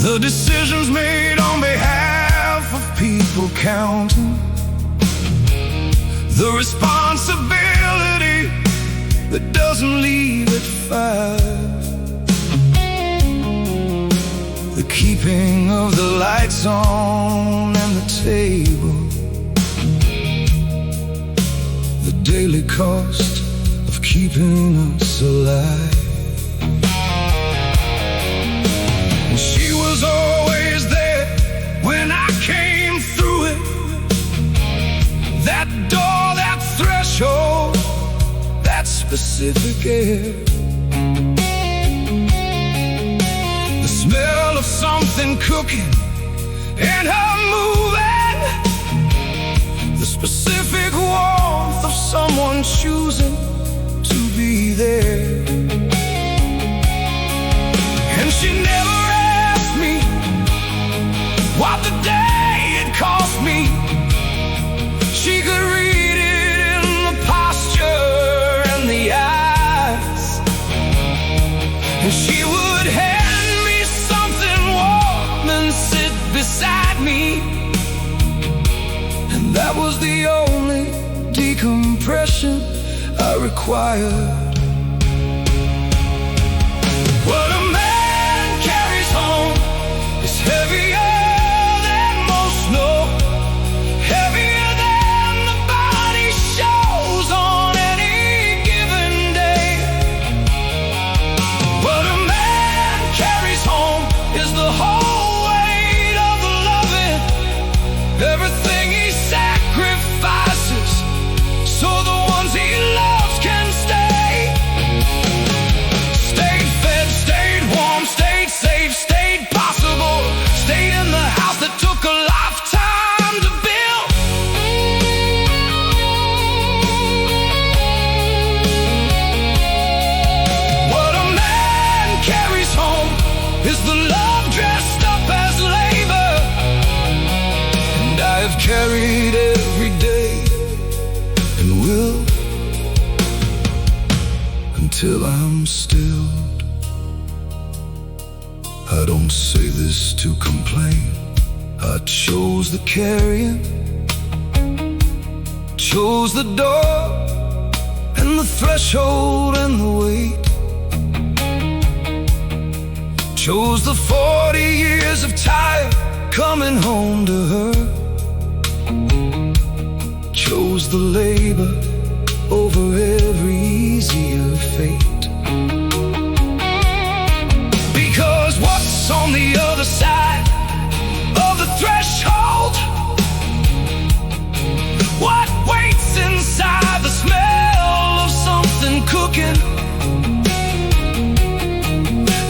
The decisions made on behalf of people counting, the responsibility that doesn't leave at 5, the keeping of the lights on and the table, the daily cost of keeping us alive. She was always there when I came through it, Pacific air. The smell of something cooking and her moving, the specific warmth of someone choosing to be there. And she never asked me what the day it cost me. She could read it in the posture and the eyes, and she would hand me something warm and sit beside me, and that was the only decompression I required. What a man carries home is heavier than most know, heavier than the body shows on any given day. What a man carries home is the whole weight of loving, everything he sacrifices so the ones he loves can stay. Stayed fed, stayed warm, stayed safe, stayed possible, stayed in the house that took a lifetime to build. What a man carries home is the love dressed up as labor, and I have carried every day and will until I'm stilled. I don't say this to complain. I chose the carrying, chose the door and the threshold and the weight, chose the 40 years of time coming home to her, chose the labor over every easier fate. Because what's on the other side of the threshold, what waits inside the smell of something cooking,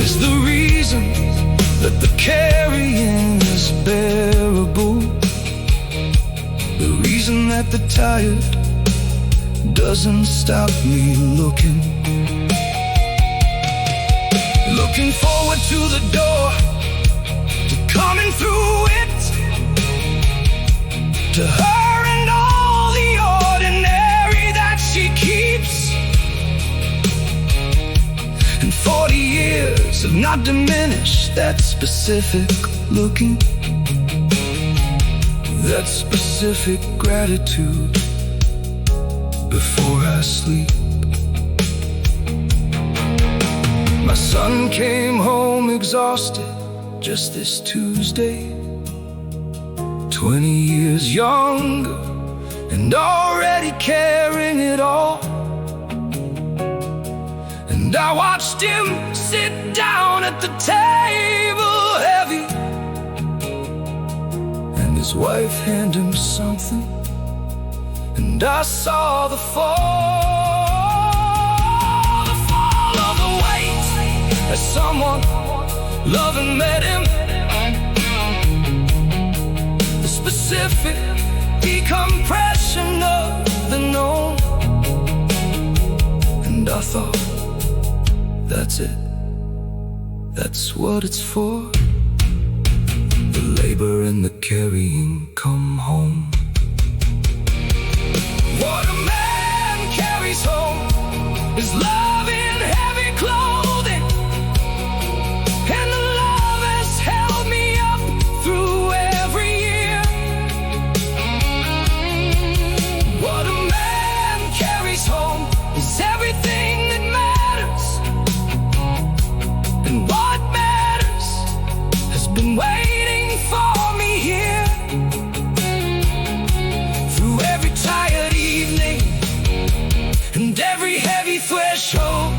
is the reason that the carrying is bearable, the reason that the tired doesn't stop me looking forward to the door, to coming through it, to her and all the ordinary that she keeps. And 40 years have not diminished that specific looking, that specific gratitude before I sleep. My son came home exhausted just this Tuesday, 20 years younger and already carrying it all. And I watched him sit down at the table heavy, and his wife hand him something, and I saw the fall of the weight as someone loving met him, the specific decompression of the known. And I thought, that's it, that's what it's for. The labor and the carrying come home. What a man carries home is love in heavy clothing, and the love has held me up through every year. What a man carries home is everything that matters, and what matters has been waiting for me here. Through every tired evening and every heavy threshold,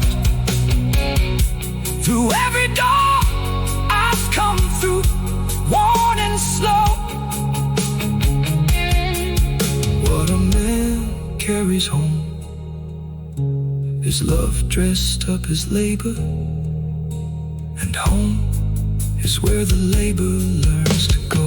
through every door I've come through, worn and slow. What a man carries home is Is love dressed up as labor? And home is where the labor learns to go.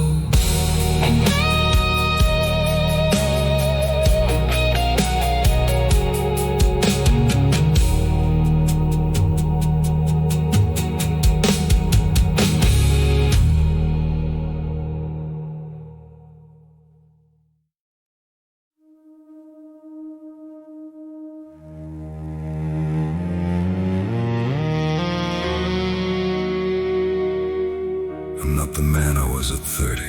I'm not the man I was at 30.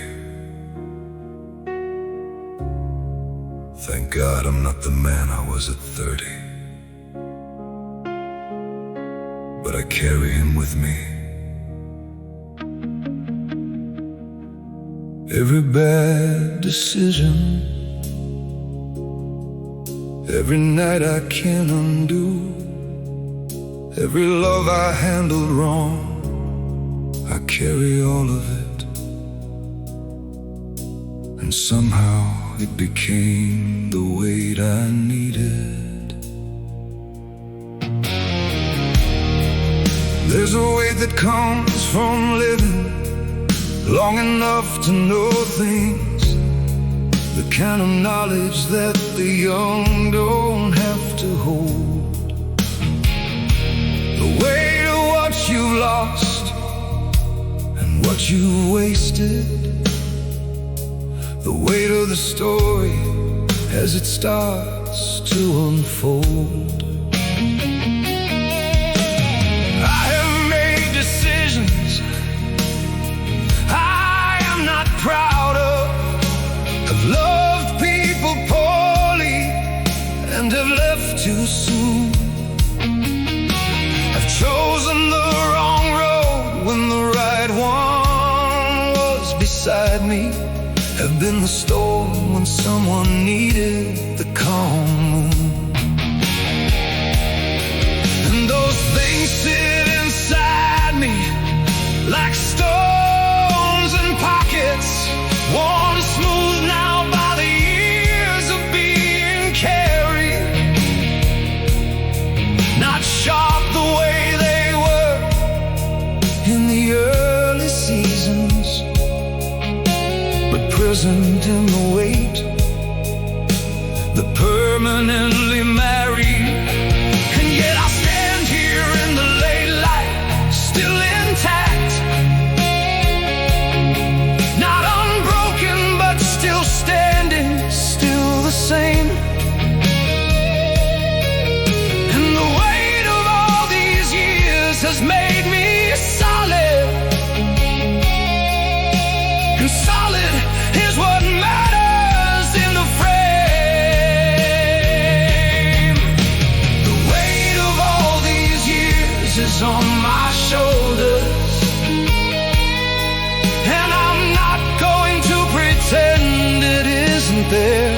Thank God I'm not the man I was at 30. But I carry him with me. Every bad decision, every night I can't undo, every love I handled wrong, I carry all of it. And somehow it became the weight I needed. There's a weight that comes from living long enough to know things, the kind of knowledge that the young don't have to hold. The weight of what you've lost, what you wasted, the weight of the story as it starts to unfold. I have made decisions I am not proud of. I've loved people poorly and have left too soon. I've chosen the wrong road when the right one was beside me, have been the storm when someone needed the calm moon. And those things sit inside me like stones in pockets, worn smooth now by the years of being carried, not sharp the way they were in the early seasons, present in the weight, the permanently married. And yet I stand here in the late light, still intact, not unbroken, but still standing, still the same. And the weight of all these years has made me solid, and solid is what matters in the frame. The weight of all these years is on my shoulders, and I'm not going to pretend it isn't there.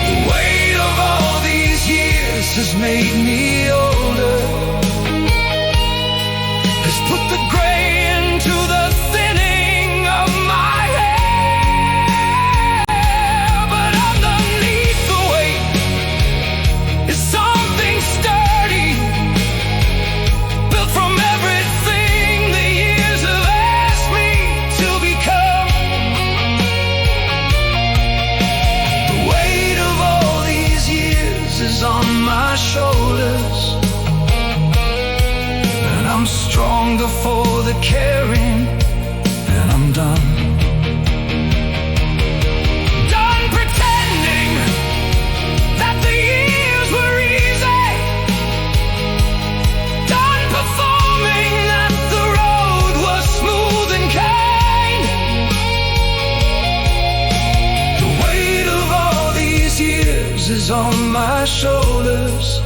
The weight of all these years has made me older, has put the gray into the thinning of my hair. But underneath the weight is something sturdy, built from everything the years have asked me to become. The weight of all these years is on my shoulders, and I'm stronger for the caring, and I'm done. Done pretending that the years were easy, done performing that the road was smooth and kind. The weight of all these years is on my shoulders,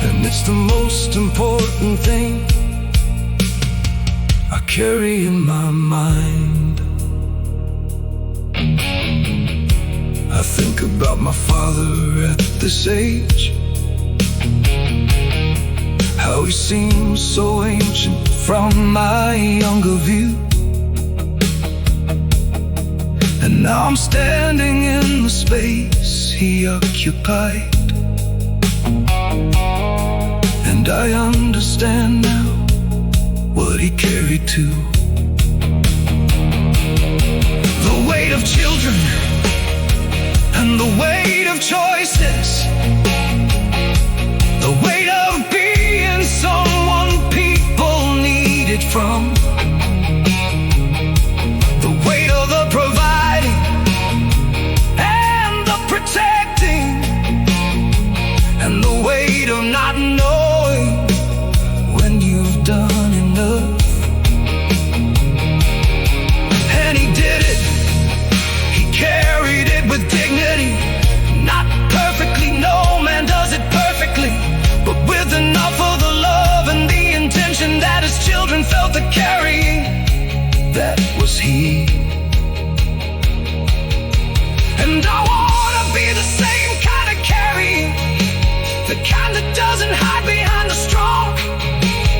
and it's the most important thing I carry in my mind. I think about my father at this age, how he seems so ancient from my younger view, and Now I'm standing in the space he occupied, and I understand now what he carried too. The weight of children and the weight of choices, the weight of being someone people needed from, the weight of the providing and the protecting, and the weight of not knowing when you've done enough. And he did it, he carried it with dignity. Not perfectly, no man does it perfectly, but with enough of the love and the intention that his children felt the carrying. That was he. And I wanna be the same kind of carrying, the kind that doesn't hide behind the strong,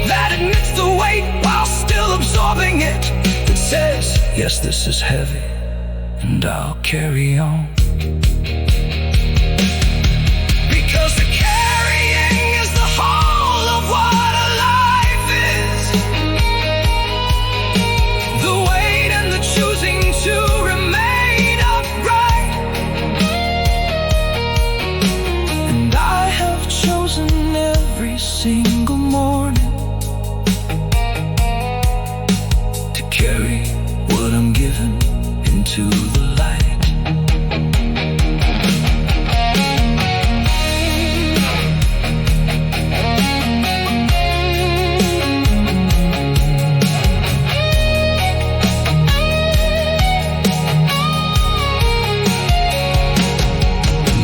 that admits the weight while still absorbing it, that says, yes, this is heavy, and I'll carry on. Because the carrying is the whole of what a life is, the weight and the choosing to remain upright. And I have chosen every single morning to carry what I'm given into the light.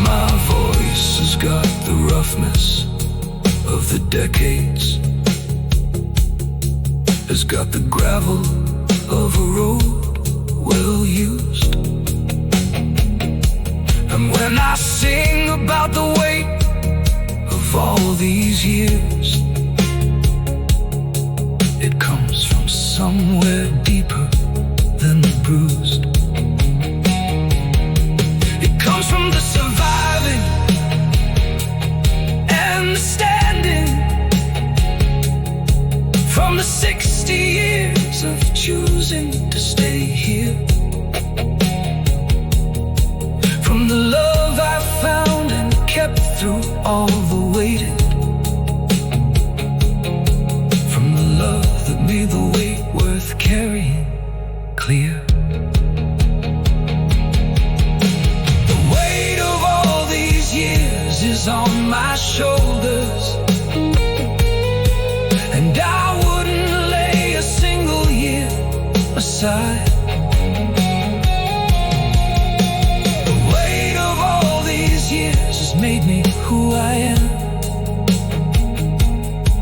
My voice has got the roughness of the decades, has got the gravel of a road well used. And when I sing about the weight of all these years, it comes from somewhere deeper than the bruised. It comes from the surviving and the standing, from the 60 years of choosing to stay here, from the love I found and kept through all the waiting, from the love that made the weight worth carrying clear. The weight of all these years is on my shoulders, and I wouldn't lay a single year aside. The weight of all these years has made me who I am,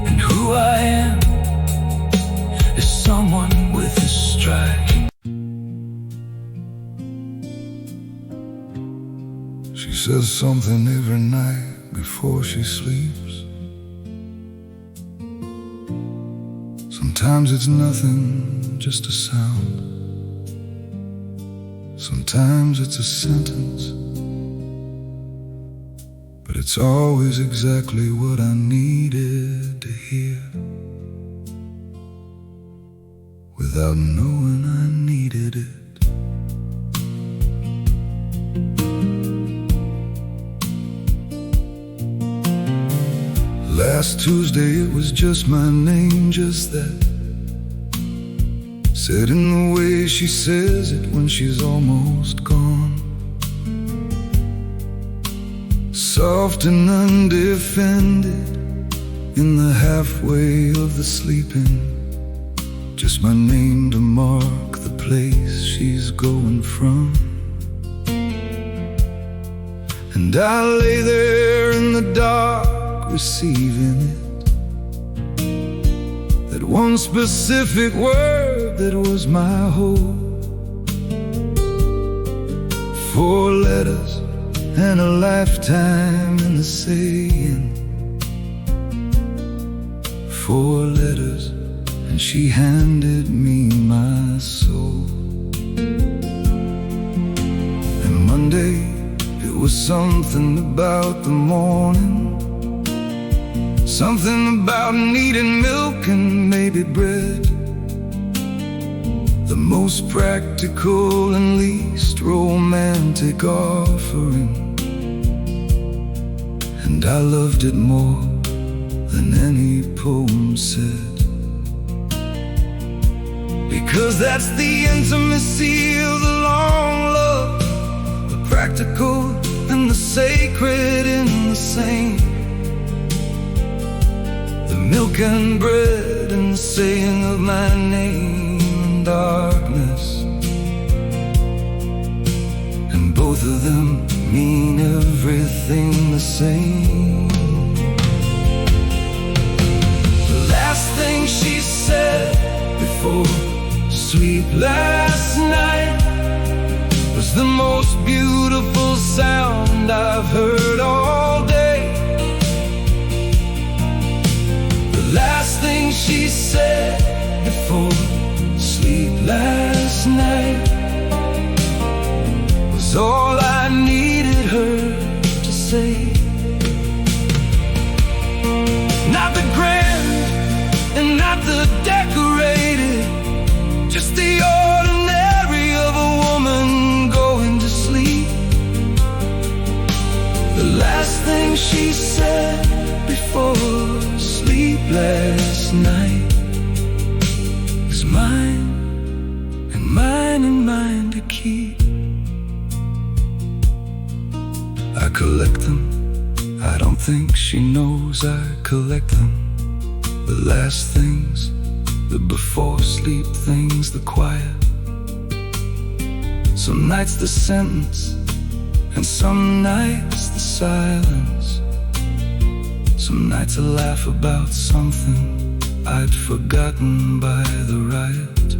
and who I am is someone with a stride. She says something every night before she sleeps. Sometimes it's nothing, just a sound. Sometimes it's a sentence, but it's always exactly what I needed to hear, without knowing I needed it. Last Tuesday it was just my name, just that, said in the way she says it when she's almost gone, soft and undefended in the halfway of the sleeping, just my name to mark the place she's going from. And I lay there in the dark, receiving it, that one specific word that was my hope. 4 letters and a lifetime in the saying. 4 letters and she handed me my soul. something about the morning, something about needing milk and maybe bread, the most practical and least romantic offering. And I loved it more than any poem said, because that's the intimacy of the long love, the practical and the sacred in the same, the milk and bread and the saying of my name in darkness. And both of them mean everything the same. The last thing she said before sleep last night was the most beautiful sound I've heard all day. The last thing she said before sleep last night was all I needed her to say. Not the grand and not the decorated, just the ordinary of a woman going to sleep. The last thing she said before sleep last night is mine and mine and mine to keep. I collect them, I don't think she knows I collect them. The last things, the before sleep things, the quiet. Some nights the sentence, and some nights the silence. Some nights I laugh about something I'd forgotten by the riot,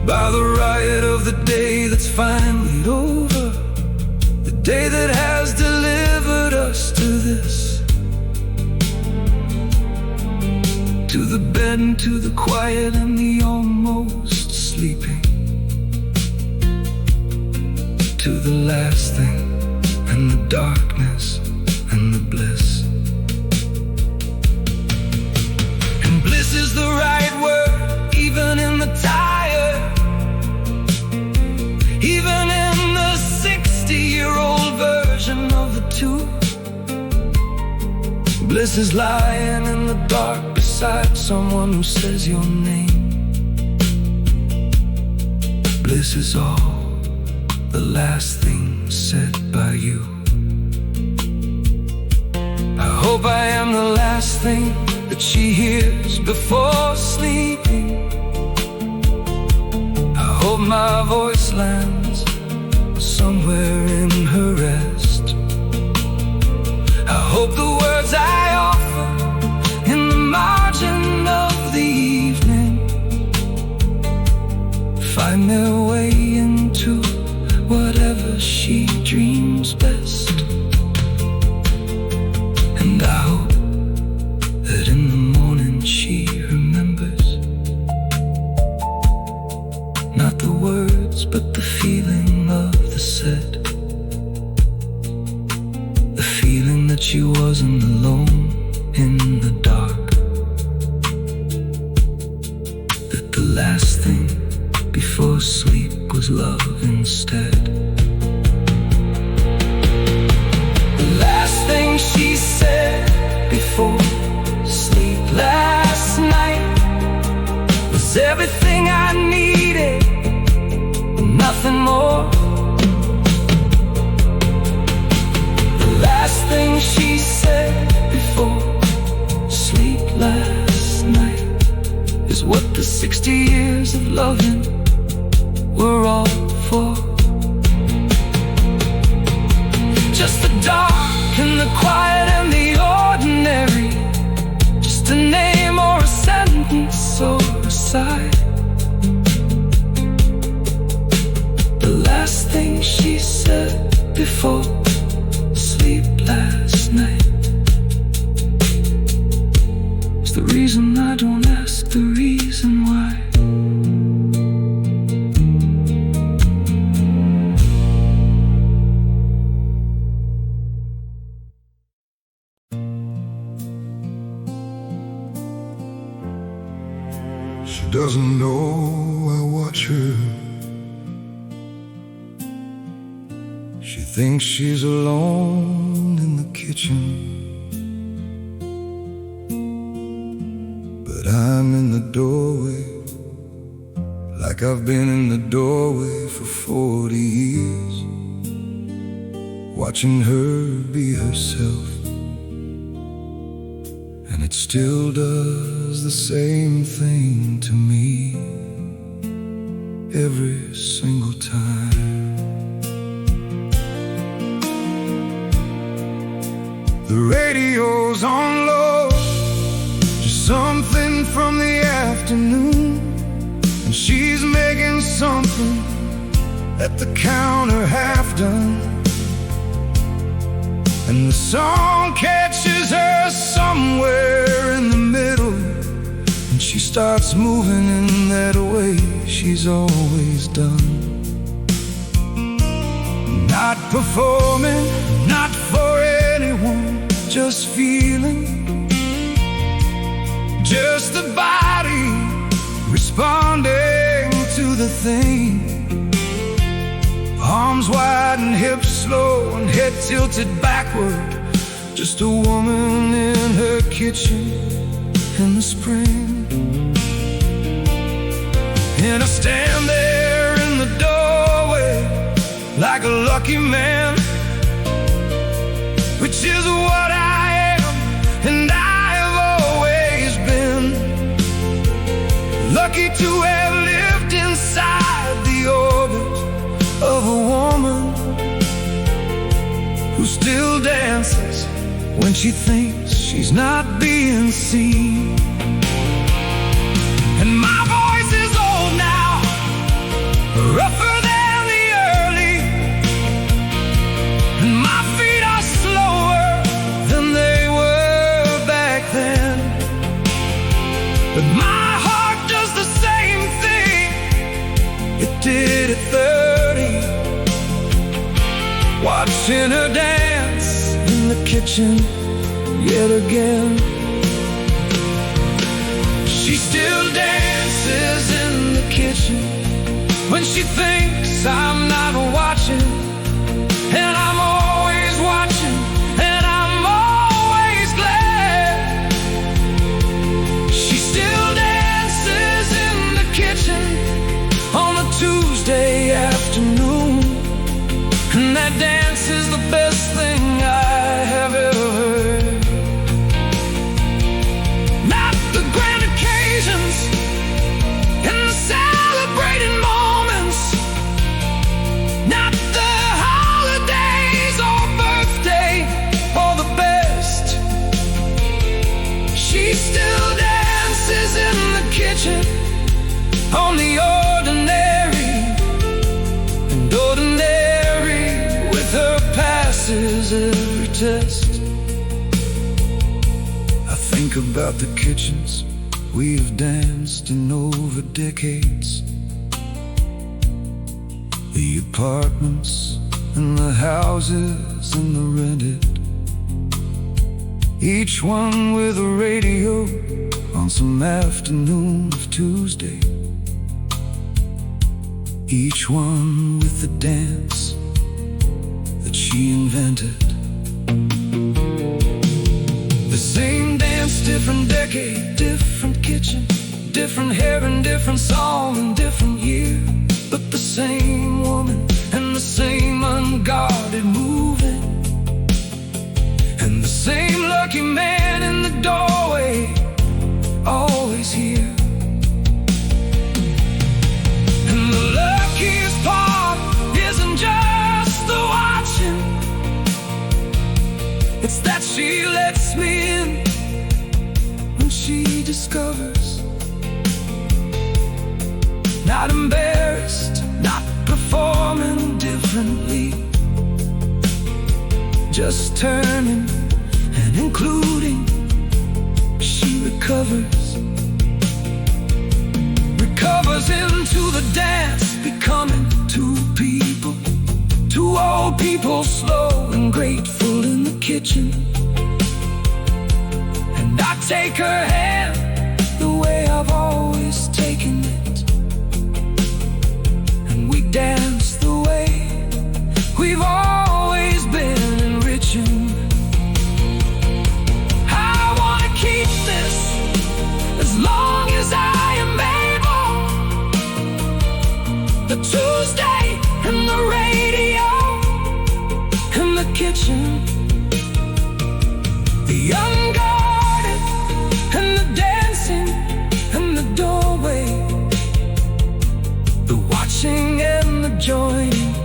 by the riot of the day that's finally over, the day that has delivered us to this, to the bed and to the quiet and the almost sleeping, to the last thing and the darkness and the bliss. And bliss is the right word, even in the tired, even in the 60-year-old version of the two. Bliss is lying in the dark beside someone who says your name. Bliss is all the last thing said by you. I hope I am the last thing that she hears before sleeping. I hope my voice lands somewhere in her rest. I hope the words I offer in the margin of the evening find their way into whatever she dreams best. And I hope that in the morning she remembers not the words but the feeling of the said, the feeling that she wasn't alone in the dark, that the last thing before sleep was love instead. The last thing she said before sleep last night was everything I needed, nothing more. The last thing she said before sleep last night is what the 60 years of loving were all for. Just the dark and the quiet and the ordinary, just a name or a sentence or a sigh. The last thing she said before sleep last night is the reason I don't ask the reason why. know I watch her. She thinks she's alone in the kitchen, but I'm in the doorway, like I've been in the doorway for 40 years, watching her be herself. And it still does the same thing to me every single time. The radio's on low, just something from the afternoon, and she's making something at the counter half done. And the song catches her somewhere in the middle, and she starts moving in that way she's always done. Not performing, not for anyone, just feeling, just the body responding to the thing. Arms wide and hips slow and head tilted backward, just a woman in her kitchen in the spring. And I stand there in the doorway like a lucky man, which is what I am and I have always been. Lucky to have lived inside the orbit of a woman who still dances when she thinks she's not being seen. And my voice is old now, rougher than the early, and my feet are slower than they were back then. But my heart does the same thing it did at 30, watching her dance in the kitchen yet again. She still dances in the kitchen when she thinks I'm not watching, and I'm always watching, and I'm always glad. She still dances in the kitchen on a Tuesday afternoon, and that dance is the best thing I have ever heard. Not the grand occasions and the celebrating moments, not the holidays or birthday or the best. She still dances in the kitchen on the ordinary, and ordinary with her passes every test. I think about the kitchens we've danced in over decades, the apartments and the houses and the rented, each one with a radio on some afternoon of Tuesday, each one with the dance that she invented. The same dance, different decade, different kitchen, different hair and different song and different year, but the same woman and the same unguarded moving, and the same lucky man in the doorway, always here. And the luckiest part isn't just the watching, it's that she lets me in when she discovers, not embarrassed, not performing differently, just turning and including. She recovers into the dance, becoming two people, two old people, slow and grateful in the kitchen. And I take her hand the way I've always taken it, switching and the joining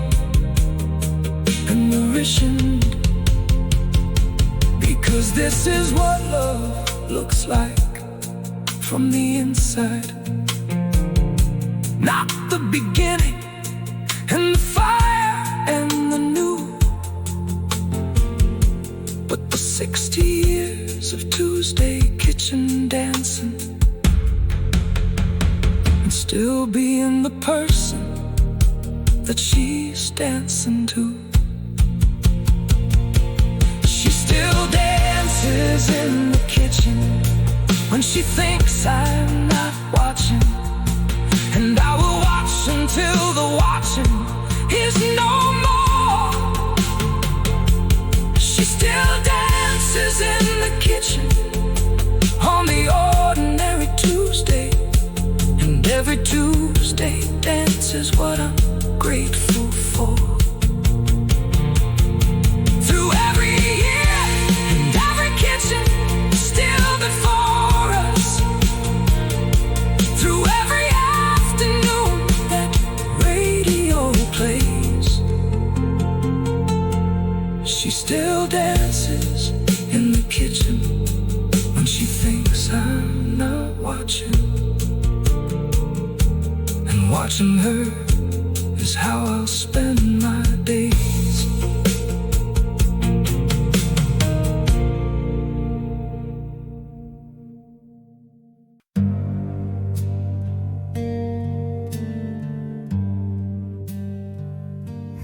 and the wishing, because this is what love looks like from the inside. Not the beginning and the fire and the new, but the 60 years of Tuesday kitchen dancing, and still being the person that she's dancing to. She still dances in the kitchen when she thinks I'm not watching, and I will watch until the watching is no more. She still dances in the kitchen on the ordinary Tuesday, and every Tuesday dance is what I'm grateful for. Through every year and every kitchen still before us, through every afternoon that radio plays, she still dances in the kitchen when she thinks I'm not watching, and watching her is how I'll spend my days.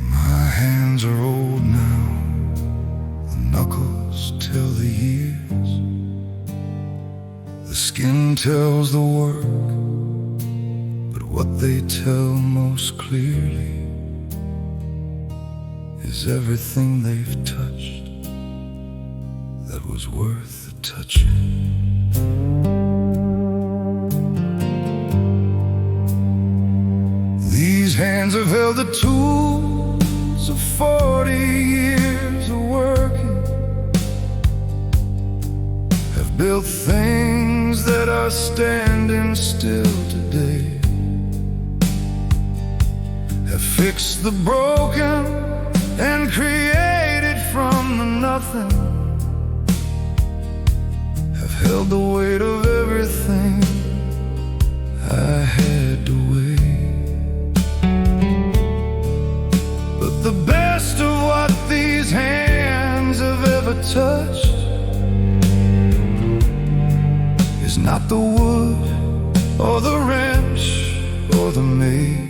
My hands are old now, the knuckles tell the years, the skin tells the work, but what they tell most clearly is everything they've touched that was worth the touching. These hands have held the tools of 40 years of working, have built things that are standing still today, have fixed the broken and created from the nothing, have held the weight of everything I had to weigh. But the best of what these hands have ever touched is not the wood or the wrench or the maid.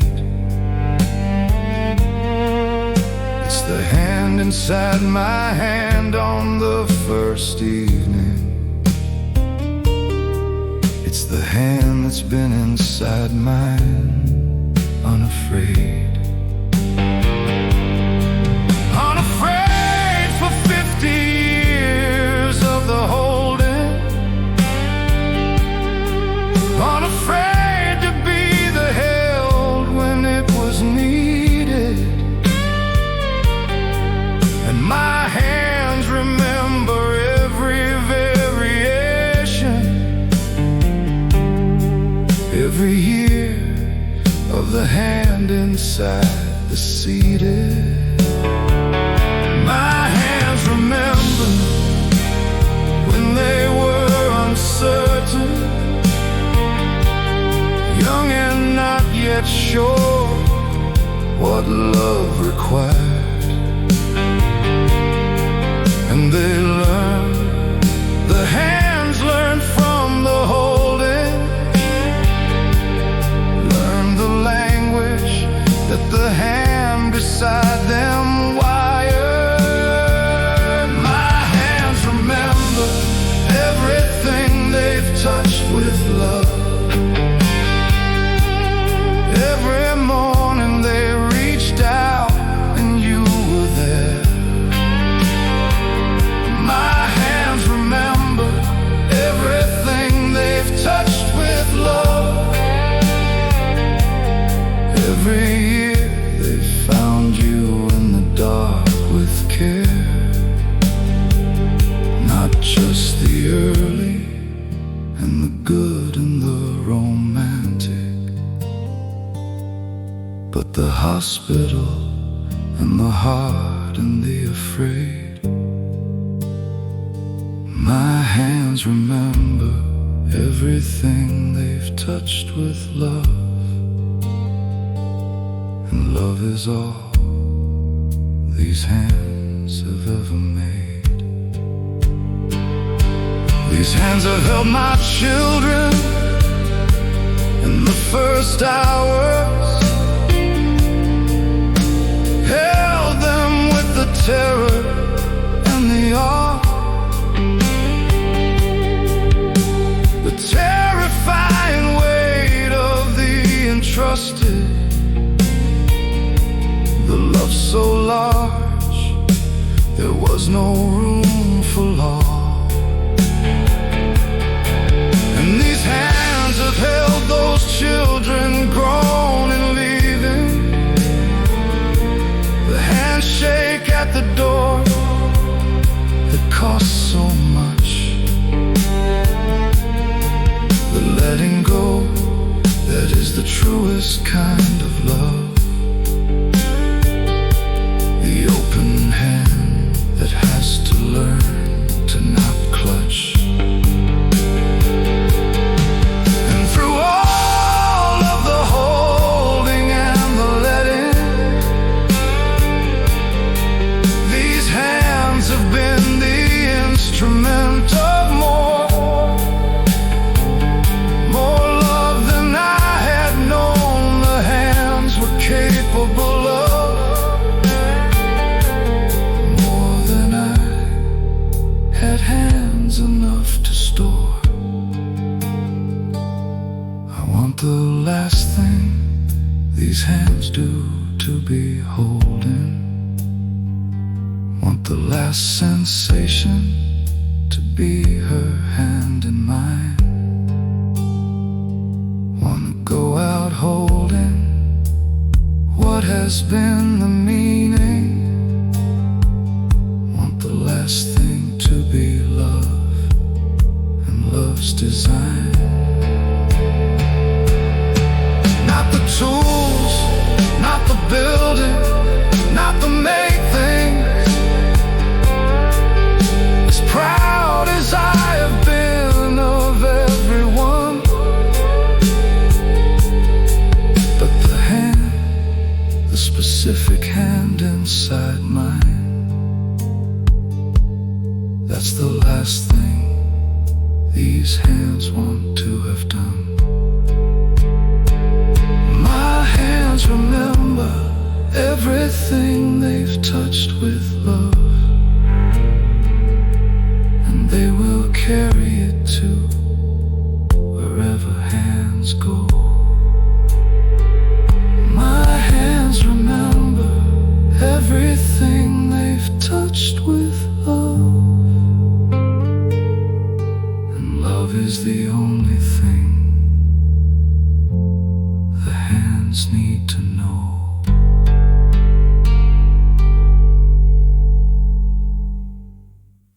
It's the hand inside my hand on the first evening. It's the hand that's been inside mine, unafraid. Unafraid for 50 years of the holding, unafraid to be the held when it was needed. And my hands remember every variation, every year of the hand inside the seated. My hands remember when they were uncertain, young and not yet sure what love required. And they learn, the hands learn from the holding, learn the language that the hand beside them wired. My hands remember everything they've touched with love. Every morning they reached out and you were there. but the hospital and the heart and the afraid. My hands remember everything they've touched with love, and love is all these hands have ever made. These hands have held my children in the first hours, held them with the terror and the awe, the terrifying weight of the entrusted, the love so large there was no room for law. And these hands have held those children grown and leaving, the handshake at the door that cost so much, the letting go that is the truest kind of love, the open hand that has to learn to not clutch. And through all of the holding and the letting, these hands have been the instrument of more love than I had known the hands were capable of, more than I had hands enough to store. I want the last thing these hands do to be holding, want the last sensation to be her hand in mine, wanna go out holding what has been the meaning, want the last thing to be love and love's design. Not the tools, not the building, not the make things, as proud as I have been of everyone, but the hand, the specific hand inside mine, that's the last thing these hands want to have done. My hands remember everything they've touched with love, and they will carry it to wherever hands go. My hands remember everything they've touched with love, and love is the only thing the hands need.